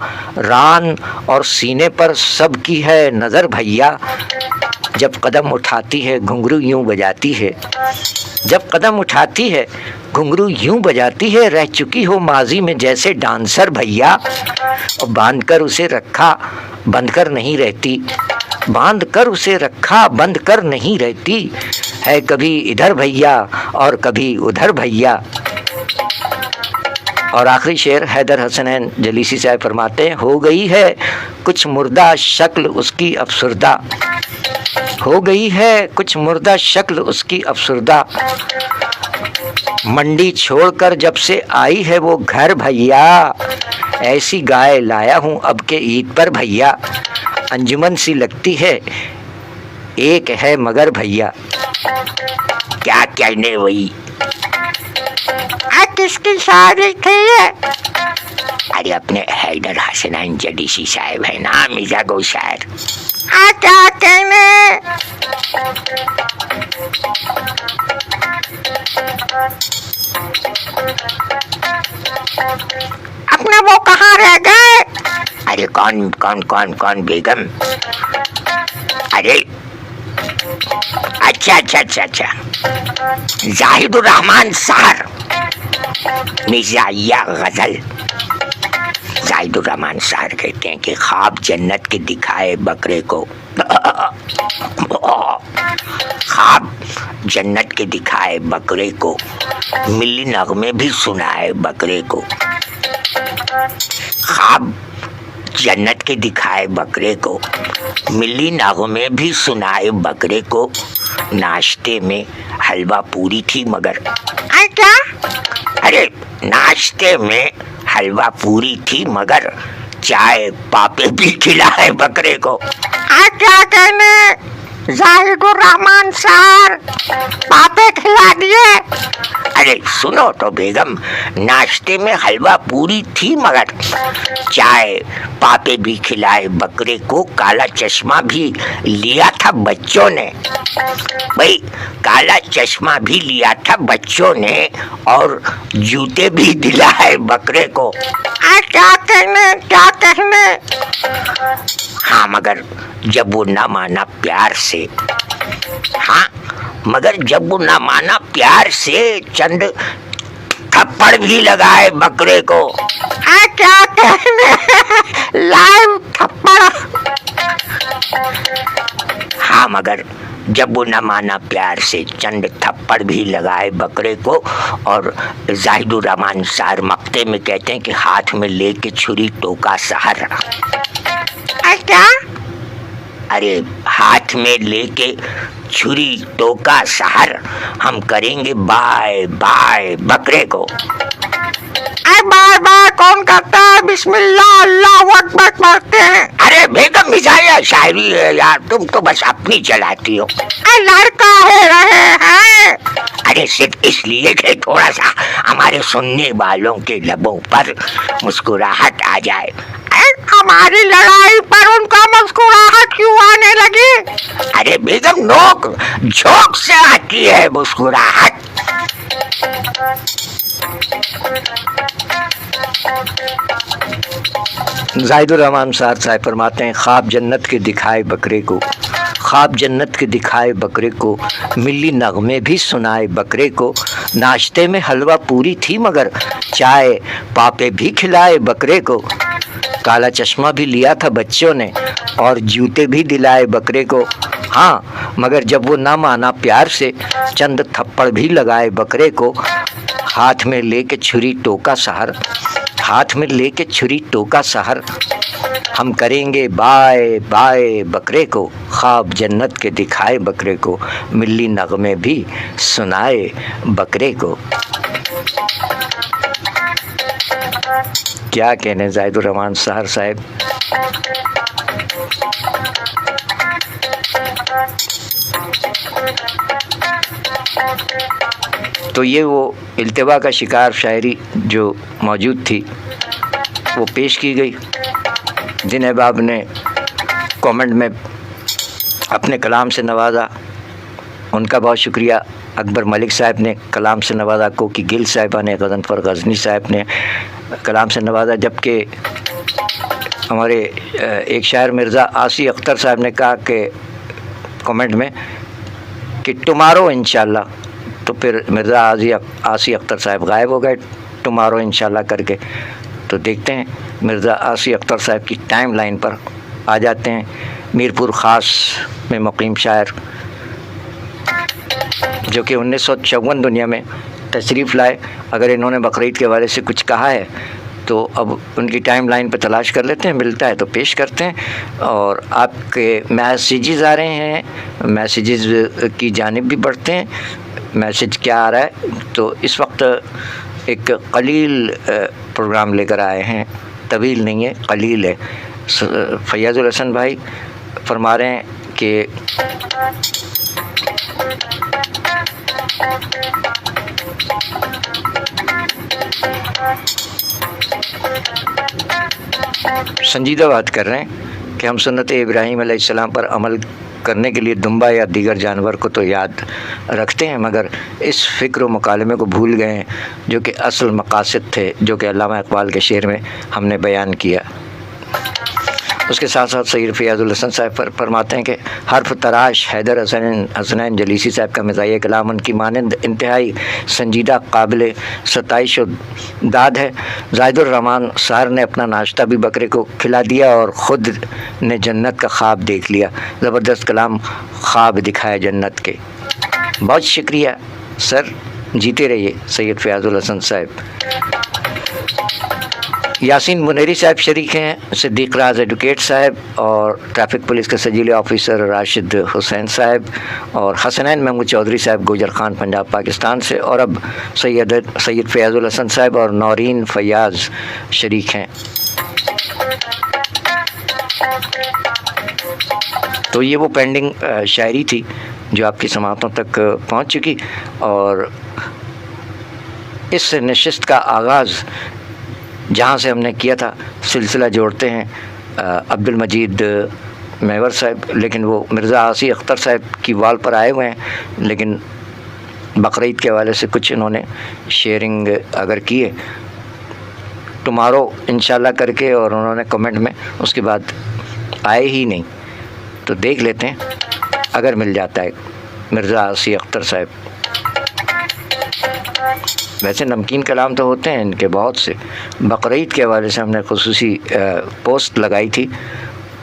ران اور سینے پر سب کی ہے نظر بھیا. جب قدم اٹھاتی ہے گھنگرو یوں بجاتی ہے، جب قدم اٹھاتی ہے گھنگرو یوں بجاتی ہے، رہ چکی ہو ماضی میں جیسے ڈانسر بھیا. اور باندھ کر اسے رکھا بند کر نہیں رہتی، باندھ کر اسے رکھا بند کر نہیں رہتی، ہے کبھی ادھر بھیا اور کبھی ادھر بھیا. اور آخری شعر حیدر حسنین جلیسی صاحب فرماتے ہیں ہو گئی ہے کچھ مردہ شکل اس کی افسردہ، ہو گئی ہے کچھ مردہ شکل اس کی افسردہ. منڈی چھوڑ کر جب سے آئی ہے وہ گھر بھیا، ایسی گائے لایا ہوں اب کے عید پر بھیا، انجمن سی لگتی ہے ایک ہے مگر بھیا. کیا کہنے وہی کس کی شاعری تھی ہے؟ ارے اپنے حیدر حسنین جلیسی صاحب ہے نا مزاح گو شاعر. کیا کہنے اپنے وہ کہاں رہ گئے؟ ارے کون کون کون کون بیگم؟ ارے اچھا اچھا اچھا اچھا زاہد الرحمان سحر مزاحیہ غزل. زاہد الرحمان سحر کہتے ہیں کہ خواب جنت کے دکھائے بکرے کو، خواب جنت کے دکھائے بکرے کو، ملی نغمے بھی سنائے بکرے کو. خواب جنت کے دکھائے بکرے کو، ملی نغمے بھی سنائے بکرے کو، ناشتے میں حلوہ پوری تھی مگر کیا؟ ارے ناشتے میں حلوہ پوری تھی مگر چائے پاپے بھی کھلائے بکرے کو. کیا کہنے زاہد الرحمان سار پاپے کھلا دیے؟ ارے سنو تو بیگم، ناشتے میں حلوہ پوری تھی مگر چائے پاپے بھی کھلائے بکرے کو، کالا چشمہ بھی لیا تھا بچوں نے. بھائی کالا چشمہ بھی لیا تھا بچوں نے اور جوتے بھی دلائے بکرے کو. کیا کہنے ہاں مگر جب وہ نہ مانا پیار سے، ہاں مگر جب وہ نہ مانا پیار سے چند تھپڑ بھی لگائے بکرے کو. کیا کہنے لائیو تھپڑ. ہاں مگر جب وہ نہ مانا پیار سے چند تھپڑ بھی لگائے بکرے کو. اور زاہد الرحمان سار مقطع میں کہتے ہیں کہ ہاتھ میں لے کے چھری ٹوکا سحر. کیا؟ ارے ہاتھ میں لے کے چھری ٹوکا سحر، ہم کریں گے بائے بائے بکرے کو. بار بار کون کرتا ہے؟ بسم اللہ اللہ اکبر پڑھتے ہیں. ارے بیگم مزاحیہ شاعری ہے یار، تم تو بس اپنی چلاتی ہو. لڑکا ہے رہے ہیں. ارے صرف اس لیے کہ تھوڑا سا ہمارے سننے والوں کے لبوں پر مسکراہٹ آ جائے. ہماری لڑائی پر ان کا مسکراہٹ کیوں آنے لگی؟ ارے بیگم نوک جھوک سے آتی ہے مسکراہٹ. زاہد الرحمان صاحب فرماتے ہیں خواب جنت کے دکھائے بکرے کو، خواب جنت کے دکھائے بکرے کو، ملی نغمے بھی سنائے بکرے کو. ناشتے میں حلوہ پوری تھی مگر چائے پاپے بھی کھلائے بکرے کو. کالا چشمہ بھی لیا تھا بچوں نے اور جوتے بھی دلائے بکرے کو. ہاں مگر جب وہ نہ مانا پیار سے چند تھپڑ بھی لگائے بکرے کو. ہاتھ میں لے کے چھری ٹوکا سحر، ہاتھ میں لے کے چھری ٹوکا سحر، ہم کریں گے بائے بائے بکرے کو. خواب جنت کے دکھائے بکرے کو، ملی نغمے بھی سنائے بکرے کو. کیا کہنے زاہد الرحمان سحر صاحب. تو یہ وہ التوا کا شکار شاعری جو موجود تھی وہ پیش کی گئی. جن احباب نے کومنٹ میں اپنے کلام سے نوازا ان کا بہت شکریہ. اکبر ملک صاحب نے کلام سے نوازا، کوکی گل صاحبہ نے، غضنفر غزنی صاحب نے کلام سے نوازا، جبکہ ہمارے ایک شاعر مرزا آسی اختر صاحب نے کہا کہ کومنٹ میں کہ ٹمارو انشاءاللہ. تو پھر مرزا آسی اختر صاحب غائب ہو گئے ٹمارو انشاءاللہ کر کے. تو دیکھتے ہیں مرزا آسی اختر صاحب کی ٹائم لائن پر آ جاتے ہیں. میرپور خاص میں مقیم شاعر جو کہ 1954 دنیا میں تشریف لائے. اگر انہوں نے بقرعید کے حوالے سے کچھ کہا ہے تو اب ان کی ٹائم لائن پہ تلاش کر لیتے ہیں، ملتا ہے تو پیش کرتے ہیں. اور آپ کے میسیجز آ رہے ہیں، میسیجز کی جانب بھی بڑھتے ہیں. میسیج کیا آ رہا ہے؟ تو اس وقت ایک قلیل پروگرام لے کر آئے ہیں، طویل نہیں ہے، قلیل ہے. فیاض الحسن بھائی فرما رہے ہیں کہ سنجیدہ بات کر رہے ہیں کہ ہم سنت ابراہیم علیہ السلام پر عمل کرنے کے لیے دمبا یا دیگر جانور کو تو یاد رکھتے ہیں، مگر اس فکر و مکالمے کو بھول گئے ہیں جو کہ اصل مقاصد تھے، جو کہ علامہ اقبال کے شعر میں ہم نے بیان کیا. اس کے ساتھ ساتھ سید فیاض الحسن صاحب فرماتے ہیں کہ حرف تراش حیدر حسنین جلیسی صاحب کا مزاحیہ کلام ان کی مانند انتہائی سنجیدہ، قابل ستائش و داد ہے. زاہد الرحمان سحر نے اپنا ناشتہ بھی بکرے کو کھلا دیا اور خود نے جنت کا خواب دیکھ لیا. زبردست کلام، خواب دکھایا جنت کے. بہت شکریہ سر، جیتے رہیے سید فیاض الحسن صاحب. یاسین منیری صاحب شریک ہیں، صدیق راز ایڈوکیٹ صاحب اور ٹریفک پولیس کے سجیلے آفیسر راشد حسین صاحب اور حسنین محمود چودھری صاحب گوجر خان پنجاب پاکستان سے، اور اب سید فیاض الحسن صاحب اور نورین فیاض شریک ہیں. تو یہ وہ پینڈنگ شاعری تھی جو آپ کی سماعتوں تک پہنچ چکی، اور اس نشست کا آغاز جہاں سے ہم نے کیا تھا سلسلہ جوڑتے ہیں عبد المجید میور صاحب، لیکن وہ مرزا آسی اختر صاحب کی وال پر آئے ہوئے ہیں، لیکن بقرعید کے حوالے سے کچھ انہوں نے شیئرنگ اگر کیے ٹمارو انشاءاللہ کر کے، اور انہوں نے کمنٹ میں اس کے بعد آئے ہی نہیں. تو دیکھ لیتے ہیں اگر مل جاتا ہے مرزا آسی اختر صاحب. ویسے نمکین کلام تو ہوتے ہیں ان کے بہت سے. بقرعید کے حوالے سے ہم نے خصوصی پوسٹ لگائی تھی،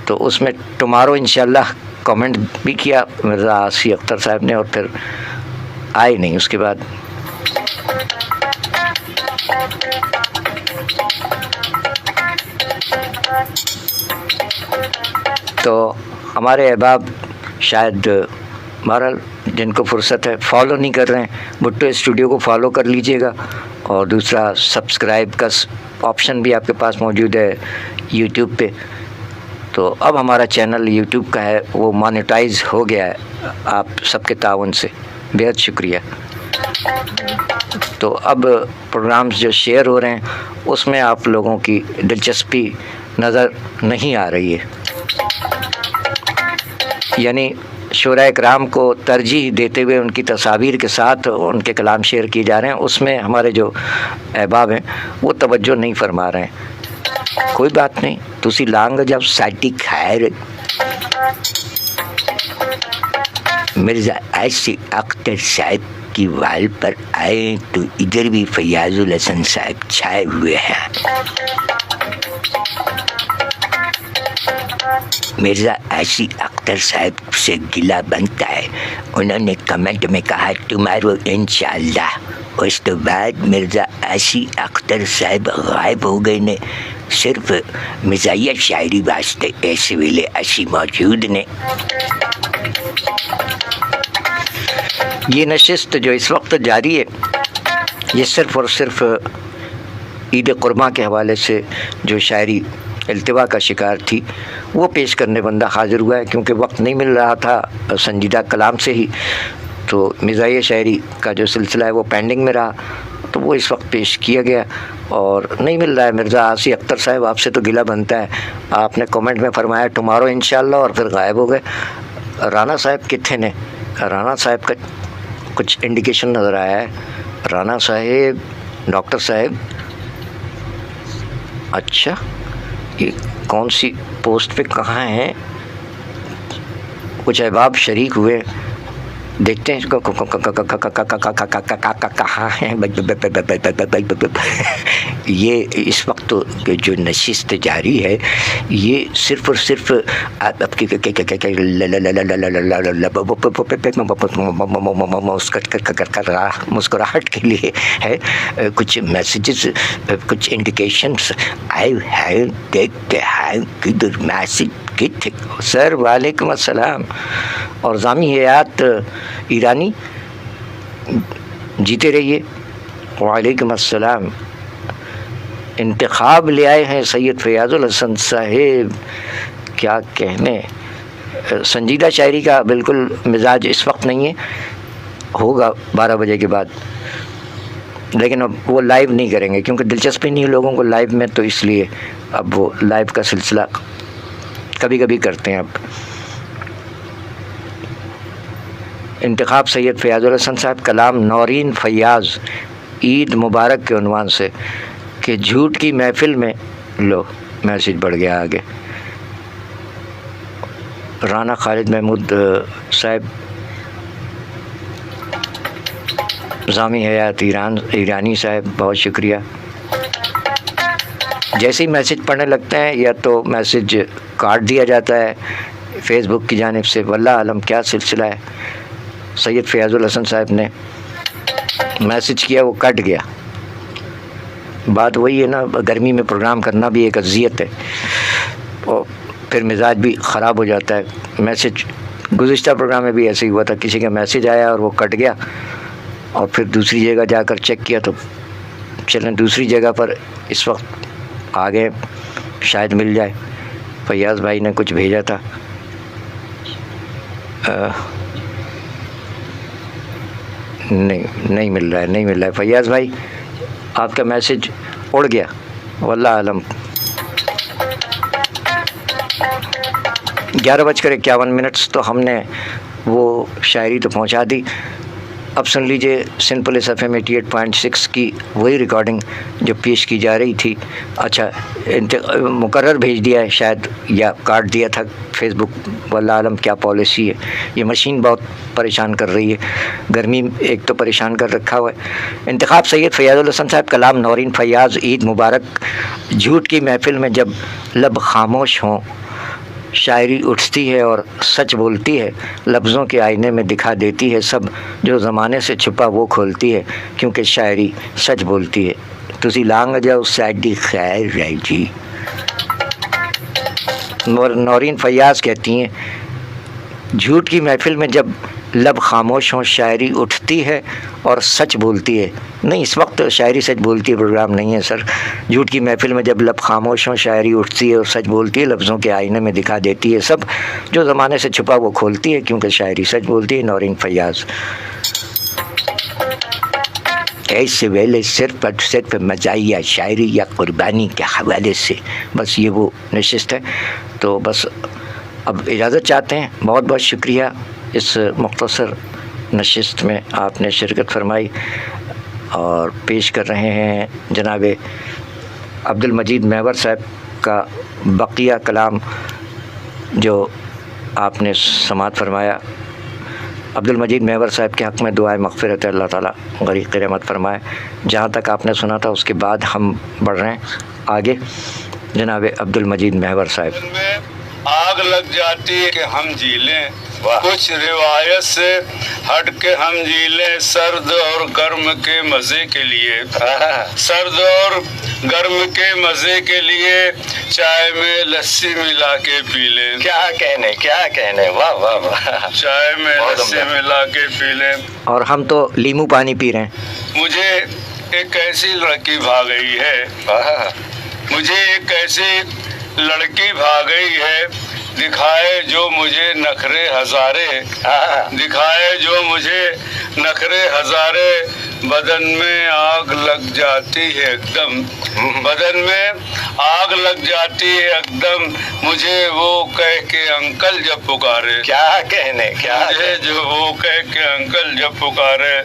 تو اس میں ٹمارو انشاءاللہ کمنٹ بھی کیا مرزا آسی اختر صاحب نے، اور پھر آئے نہیں اس کے بعد. تو ہمارے احباب شاید بہرحال جن کو فرصت ہے فالو نہیں کر رہے ہیں، بھٹو اسٹوڈیو کو فالو کر لیجئے گا. اور دوسرا سبسکرائب کا آپشن بھی آپ کے پاس موجود ہے یوٹیوب پہ. تو اب ہمارا چینل یوٹیوب کا ہے وہ مانیٹائز ہو گیا ہے آپ سب کے تعاون سے. بہت شکریہ. تو اب پروگرامز جو شیئر ہو رہے ہیں اس میں آپ لوگوں کی دلچسپی نظر نہیں آ رہی ہے، یعنی شعراء اکرام کو ترجیح دیتے ہوئے ان کی تصاویر کے ساتھ ان کے کلام شیئر کیے جا رہے ہیں، اس میں ہمارے جو احباب ہیں وہ توجہ نہیں فرما رہے ہیں۔ کوئی بات نہیں، تسی لانگ جب ساٹی خیر مرزا ایسی اختر صاحب کی وال پر آئے تو ادھر بھی فیاض الحسن صاحب چھائے ہوئے ہیں۔ مرزا ایسی اختر صاحب سے گلہ بنتا ہے، انہوں نے کمنٹ میں کہا تمہارو انشاءاللہ، اس تو بعد مرزا ایسی اختر صاحب غائب ہو گئے نے، صرف مزاحیہ شاعری واسطے اس ویلے اسی موجود نے۔ یہ نشست جو اس وقت جاری ہے یہ صرف اور صرف عید قرباں کے حوالے سے جو شاعری التوا کا شکار تھی وہ پیش کرنے بندہ حاضر ہوا ہے، کیونکہ وقت نہیں مل رہا تھا سنجیدہ کلام سے ہی، تو مزاحیہ شاعری کا جو سلسلہ ہے وہ پینڈنگ میں رہا، تو وہ اس وقت پیش کیا گیا اور نہیں مل رہا ہے۔ مرزا آسی اختر صاحب آپ سے تو گلہ بنتا ہے، آپ نے کمنٹ میں فرمایا ٹمارو انشاءاللہ اور پھر غائب ہو گئے۔ رانا صاحب کتنے نے؟ رانا صاحب کا کچھ انڈیکیشن نظر آیا ہے۔ رانا صاحب، ڈاکٹر صاحب، اچھا یہ کون سی پوسٹ پہ کہاں ہیں؟ کچھ احباب شریک ہوئے، دیکھتے ہیں اس کو کہاں ہیں۔ یہ اس وقت جو نشست جاری ہے یہ صرف اور صرف مسکراہٹ کے لیے ہے۔ کچھ میسیجز، کچھ انڈیکیشنس آئے ہیں، دیکھتے ہیں کدھر میسیج کتنے۔ سر وعلیکم السلام، اور ضامی حیات ایرانی جیتے رہیے۔ وعلیکم السلام۔ انتخاب لے آئے ہیں سید فیاض الحسن صاحب، کیا کہنے۔ سنجیدہ شاعری کا بالکل مزاج اس وقت نہیں ہے، ہوگا 12 بجے کے بعد، لیکن اب وہ لائیو نہیں کریں گے کیونکہ دلچسپی نہیں ہے لوگوں کو لائیو میں، تو اس لیے اب وہ لائیو کا سلسلہ کبھی کبھی کرتے ہیں۔ اب انتخاب سید فیاض الحسن صاحب، کلام نورین فیاض، عید مبارک کے عنوان سے، کہ جھوٹ کی محفل میں، لو میسیج بڑھ گیا آگے۔ رانا خالد محمود صاحب، ضامی حیات ایرانی صاحب، بہت شکریہ۔ جیسے ہی میسیج پڑھنے لگتے ہیں یا تو میسیج کاٹ دیا جاتا ہے فیس بک کی جانب سے، واللہ عالم کیا سلسلہ ہے۔ سید فیاض الحسن صاحب نے میسیج کیا، وہ کٹ گیا۔ بات وہی ہے نا، گرمی میں پروگرام کرنا بھی ایک اذیت ہے، اور پھر مزاج بھی خراب ہو جاتا ہے۔ میسیج گزشتہ پروگرام میں بھی ایسے ہی ہوا تھا، کسی کا میسیج آیا اور وہ کٹ گیا، اور پھر دوسری جگہ جا کر چیک کیا تو چلیں دوسری جگہ پر اس وقت آگے شاید مل جائے۔ فیاض بھائی نے کچھ بھیجا تھا، نہیں مل رہا ہے فیاض بھائی، آپ کا میسیج اڑ گیا، واللہ عالم۔ 11:51 تو ہم نے وہ شاعری تو پہنچا دی۔ اب سن لیجئے سندھ پولیس FM 88.6 کی وہی ریکارڈنگ جو پیش کی جا رہی تھی۔ اچھا مقرر بھیج دیا ہے شاید، یا کاٹ دیا تھا فیس بک، واللہ عالم کیا پالیسی ہے۔ یہ مشین بہت پریشان کر رہی ہے، گرمی ایک تو پریشان کر رکھا ہوا ہے۔ انتخاب سید فیاض الحسن صاحب، کلام نورین فیاض، عید مبارک۔ جھوٹ کی محفل میں جب لب خاموش ہوں، شاعری اٹھتی ہے اور سچ بولتی ہے، لفظوں کے آئینے میں دکھا دیتی ہے سب، جو زمانے سے چھپا وہ کھولتی ہے، کیونکہ شاعری سچ بولتی ہے۔ تسی لانگ جاؤ ساڈی خیر رہ جی۔ نورین فیاض کہتی ہیں، جھوٹ کی محفل میں جب لب خاموش ہوں، شاعری اٹھتی ہے اور سچ بولتی ہے۔ نہیں، اس وقت شاعری سچ بولتی ہے پروگرام نہیں ہے سر۔ جھوٹ کی محفل میں جب لب خاموش ہوں، شاعری اٹھتی ہے اور سچ بولتی ہے، لفظوں کے آئینے میں دکھا دیتی ہے سب، جو زمانے سے چھپا وہ کھولتی ہے، کیونکہ شاعری سچ بولتی ہے۔ نورین فیاض۔ ایسے ویلے صرف اور صرف مزاحیہ شاعری یا قربانی کے حوالے سے بس یہ وہ نشست ہے. تو بس اب اجازت چاہتے ہیں. بہت بہت شکریہ اس مختصر نشست میں آپ نے شرکت فرمائی، اور پیش کر رہے ہیں جناب عبد المجید محور صاحب کا بقیہ کلام جو آپ نے سماعت فرمایا. عبد المجید محور صاحب کے حق میں دعائے مغفرت اللہ تعالیٰ غریق رحمت فرمائے. جہاں تک آپ نے سنا تھا اس کے بعد ہم بڑھ رہے ہیں آگے. جناب عبد المجید محور صاحب. میں آگ لگ جاتی ہے کہ ہم جی لیں، کچھ روایت سے ہٹ کے ہم جی لیں، سرد اور گرم کے مزے کے لیے، سرد اور گرم کے مزے کے لیے چائے میں لسی ملا کے پی لیں. کیا کہنے واہ واہ واہ. چائے میں لسی ملا کے پی لیں. اور ہم تو لیمو پانی پی رہے ہیں. مجھے ایک ایسی لڑکی بھا گئی ہے، مجھے ایک ایسی لڑکی بھا گئی ہے، دکھائے جو مجھے نخرے ہزارے، دکھائے جو مجھے نخرے ہزارے، بدن میں آگ لگ جاتی ہے ایک دم، بدن میں آگ لگ جاتی ہے ایک دم، مجھے وہ کہہ کے انکل جب پکارے. کیا کہنے مجھے جو وہ کہہ کے انکل جب پکارے.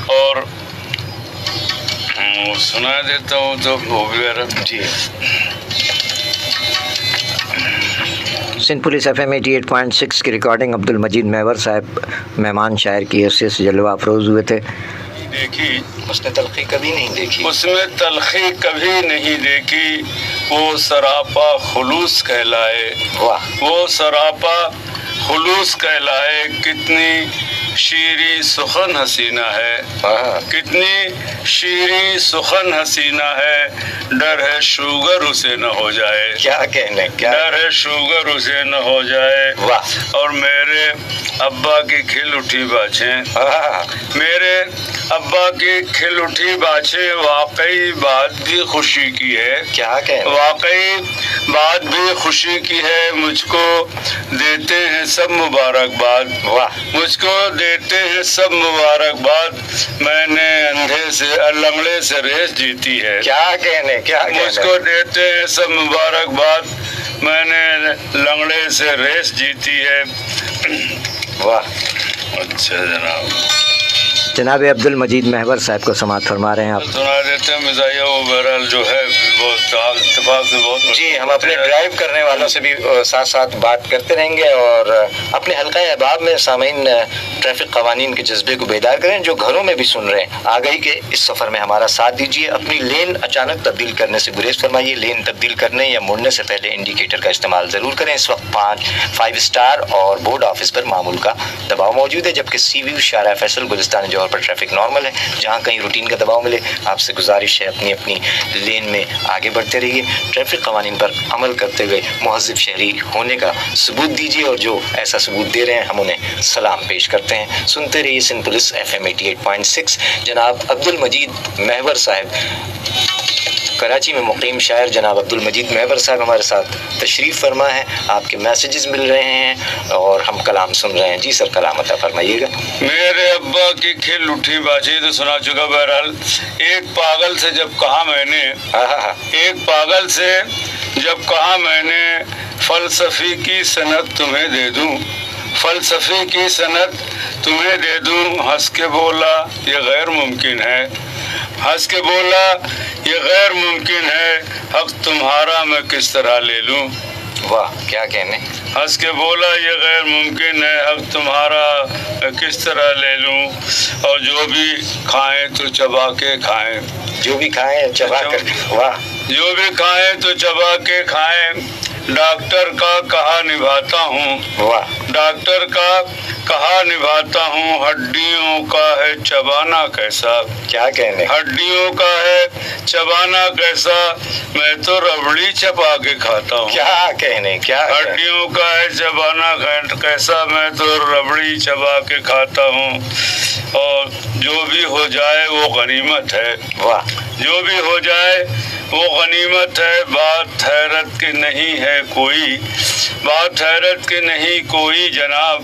اور سنا دیتا ہوں تو وہ بھی جی. سندھ پولیس FM 88.6 کی ریکارڈنگ عبد المجید محور صاحب مہمان شاعر کی حیثیت سے جلوہ افروز ہوئے تھے. دیکھی اس نے تلخی کبھی نہیں دیکھی، اس میں تلخی کبھی نہیں دیکھی، وہ سراپا خلوص کہلائے، وہ سراپا خلوص کہلائے. کتنی شیریں سخن حسینہ ہے، کتنی شیریں سخن حسینہ ہے، ڈر ہے شوگر اسے نہ ہو جائے. کیا کہنے ڈر ہے شوگر اسے نہ ہو جائے. اور میرے ابا کی کھل اٹھی باچھیں، میرے ابا کی کھل اٹھی باچھیں، واقعی بات بھی خوشی کی ہے. کیا کہنے واقعی بات بھی خوشی کی ہے. مجھ کو دیتے ہیں سب مبارکباد، مجھ کو دیتے ہیں سب مبارکباد. میں نے اندھے سے لنگڑے سے ریس جیتی ہے. کیا کہنے مجھ کو دیتے ہیں سب مبارکباد. میں نے لنگڑے سے ریس جیتی ہے. اچھا جناب عبد المجید محور صاحب کو سماعت فرما رہے ہیں آپ. سنا دیتے ہیں مزاحیہ وہ بہرحال جو ہے بہت اتفاق سے بہت. جی ہم اپنے ڈرائیو کرنے والوں سے بھی ساتھ ساتھ بات کرتے رہیں گے، اور اپنے حلقہ احباب میں سامعین ٹریفک قوانین کے جذبے کو بیدار کریں. جو گھروں میں بھی سن رہے ہیں، آگہی کے اس سفر میں ہمارا ساتھ دیجیے. اپنی لین اچانک تبدیل کرنے سے گریز فرمائیے. لین تبدیل کرنے یا مڑنے سے پہلے انڈیکیٹر کا استعمال ضرور کریں. اس وقت 5 اسٹار اور بورڈ آفس پر معمول کا دباؤ موجود ہے، جبکہ سی ویو، شارع فیصل، گلستان جوہر پر ٹریفک نارمل ہے. جہاں کہیں روٹین کا دباؤ ملے، آپ سے گزارش ہے اپنی لین میں آگے بڑھتے رہیے. ٹریفک قوانین پر عمل کرتے ہوئے مہذب شہری ہونے کا ثبوت دیجیے، اور جو ایسا ثبوت دے رہے ہیں ہم انہیں سلام پیش کرتے ہیں. سنتے رہیے سندھ پولیس FM 88.6. جناب عبد المجید محور صاحب، کراچی میں مقیم شاعر جناب عبد المجید محور صاحب ہمارے ساتھ تشریف فرما ہے. آپ کے میسیجز مل رہے ہیں اور ہم کلام سن رہے ہیں. جی سر، کلام عطا فرمائیے گا. میرے ابا کی کھل اٹھی باچھی تو سنا چکا. بہرحال ایک پاگل سے جب کہا میں نے، ایک پاگل سے جب کہا میں نے، فلسفی کی سند تمہیں دے دوں، فلسفی کی سند تمہیں دے دوں. ہنس کے بولا یہ غیر ممکن ہے، ہنس کے بولا یہ غیر ممکن ہے، حق تمہارا میں کس طرح لے لوں. واہ کیا کہنے. ہنس کے بولا یہ غیر ممکن ہے، حق تمہارا میں کس طرح لے لوں. اور جو بھی کھائیں تو چبا کے کھائیں، جو بھی کھائیں چبا کر. واہ. جو بھی کھائیں تو چبا کے کھائیں. ڈاکٹر کا کہا نبھاتا ہوں، ڈاکٹر کا کہا نبھاتا ہوں. ہڈیوں کا ہے چبانا کیسا، کیا کہنے. ہڈیوں کا ہے چبانا کیسا، میں تو ربڑی چبا کے کھاتا ہوں. کیا کہنے. کیا ہڈیوں کا ہے چبانا کیسا، میں تو ربڑی چبا کے کھاتا ہوں. اور جو بھی ہو جائے وہ غنیمت ہے، جو بھی ہو جائے وہ غنیمت ہے. بات حیرت کی نہیں ہے کوئی، بات حیرت کی نہیں کوئی جناب،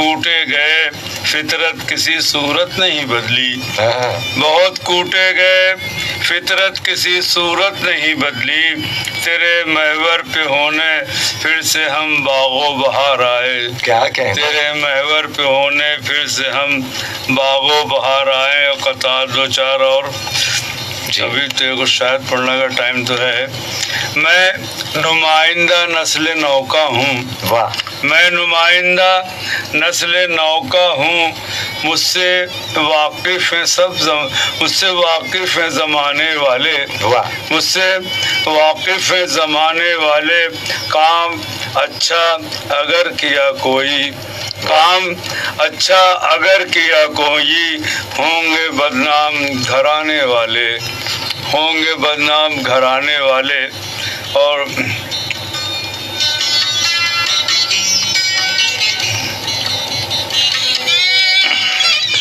کوٹے گئے فطرت کسی صورت نہیں بدلی، بہت کوٹے گئے فطرت کسی صورت نہیں بدلی، تیرے محور پہ ہونے پھر سے ہم باغ و بہار آئے، کیا کہیں تیرے محور پہ ہونے پھر سے ہم باغ و بہار آئے، اور قطار دو چار اور ابھی تو کچھ شاید پڑھنے کا ٹائم تو ہے۔ میں نمائندہ نسل نو کا ہوں، واہ، میں نمائندہ نسل نو کا ہوں، مجھ سے واقف ہیں مجھ سے واقف ہیں زمانے والے، واہ، مجھ سے واقف ہیں زمانے والے، کام اچھا اگر کیا کوئی، کام اچھا اگر کیا کوئی، ہوں گے بدنام گھرانے والے، ہوں گے بدنام گھرانے والے۔ اور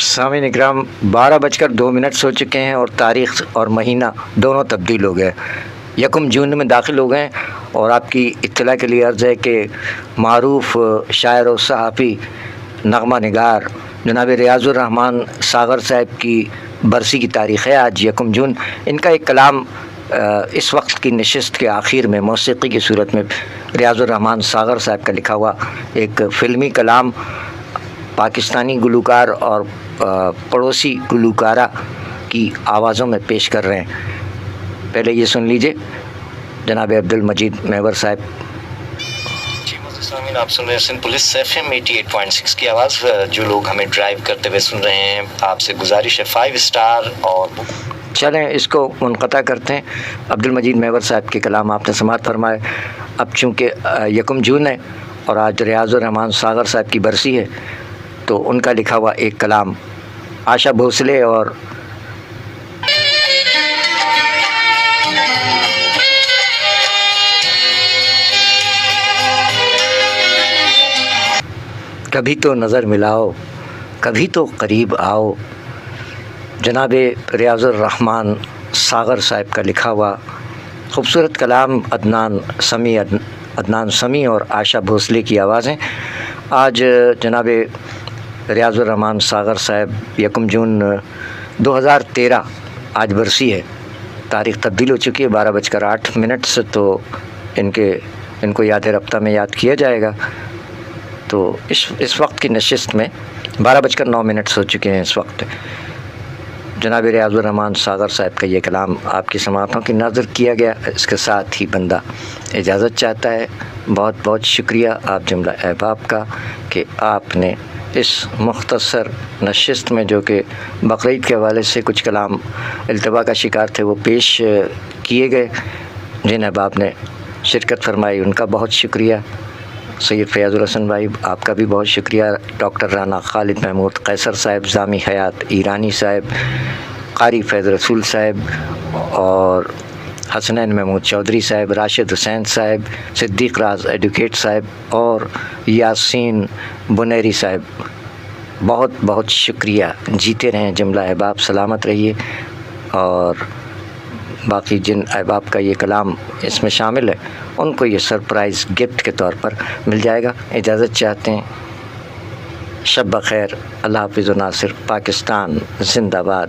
سامعین اکرام 12:02 ہو چکے ہیں اور تاریخ اور مہینہ دونوں تبدیل ہو گئے، 1 جون میں داخل ہو گئے، اور آپ کی اطلاع کے لیے عرض ہے کہ معروف شاعر و صحافی نغمہ نگار جناب ریاض الرحمان ساغر صاحب کی برسی کی تاریخ ہے آج 1 جون۔ ان کا ایک کلام اس وقت کی نشست کے آخر میں موسیقی کی صورت میں ریاض الرحمان ساغر صاحب کا لکھا ہوا ایک فلمی کلام پاکستانی گلوکار اور پڑوسی گلوکارہ کی آوازوں میں پیش کر رہے ہیں۔ پہلے یہ سن لیجئے جناب عبد المجید محور صاحب۔ سامعین، آپ سن رہے ہیں سندھ پولیس FM 88.6 کی آواز۔ جو لوگ ہمیں ڈرائیو کرتے ہوئے سن رہے ہیں، آپ سے گزارش ہے 5 اسٹار اور چلیں اس کو منقطع کرتے ہیں۔ عبد المجید محور صاحب کے کلام آپ نے سماعت فرمائے۔ اب چونکہ 1 جون ہے اور آج ریاض الرحمان ساغر صاحب کی برسی ہے، تو ان کا لکھا ہوا ایک کلام آشا بھوسلے اور کبھی تو نظر ملاؤ، کبھی تو قریب آؤ، جناب ریاض الرحمان ساغر صاحب کا لکھا ہوا خوبصورت کلام عدنان سمیع اور آشا بھوسلے کی آوازیں۔ آج جناب ریاض الرحمان ساغر صاحب 1 جون 2013 آج برسی ہے، تاریخ تبدیل ہو چکی ہے 12:08 سے، تو ان کو یاد رفتہ میں یاد کیا جائے گا۔ تو اس وقت کی نشست میں 12:09 ہو چکے ہیں اس وقت۔ جناب ریاض الرحمان ساغر صاحب کا یہ کلام آپ کی سماعتوں کی نظر کیا گیا، اس کے ساتھ ہی بندہ اجازت چاہتا ہے۔ بہت بہت شکریہ آپ جملہ احباب کا کہ آپ نے اس مختصر نشست میں، جو کہ بقرعید کے حوالے سے کچھ کلام التوا کا شکار تھے، وہ پیش کیے گئے۔ جن احباب نے شرکت فرمائی ان کا بہت شکریہ۔ سید فیاض الحسن بھائی آپ کا بھی بہت شکریہ، ڈاکٹر رانا خالد محمود قیصر صاحب، زامی حیات ایرانی صاحب، قاری فیض رسول صاحب اور حسنین محمود چودھری صاحب، راشد حسین صاحب، صدیق راز ایڈوکیٹ صاحب اور یاسین بنیری صاحب، بہت بہت شکریہ۔ جیتے رہیں جملہ احباب، سلامت رہیے۔ اور باقی جن احباب کا یہ کلام اس میں شامل ہے ان کو یہ سرپرائز گفٹ کے طور پر مل جائے گا۔ اجازت چاہتے ہیں، شب بخیر، اللہ حافظ و ناصر، پاکستان زندہ باد۔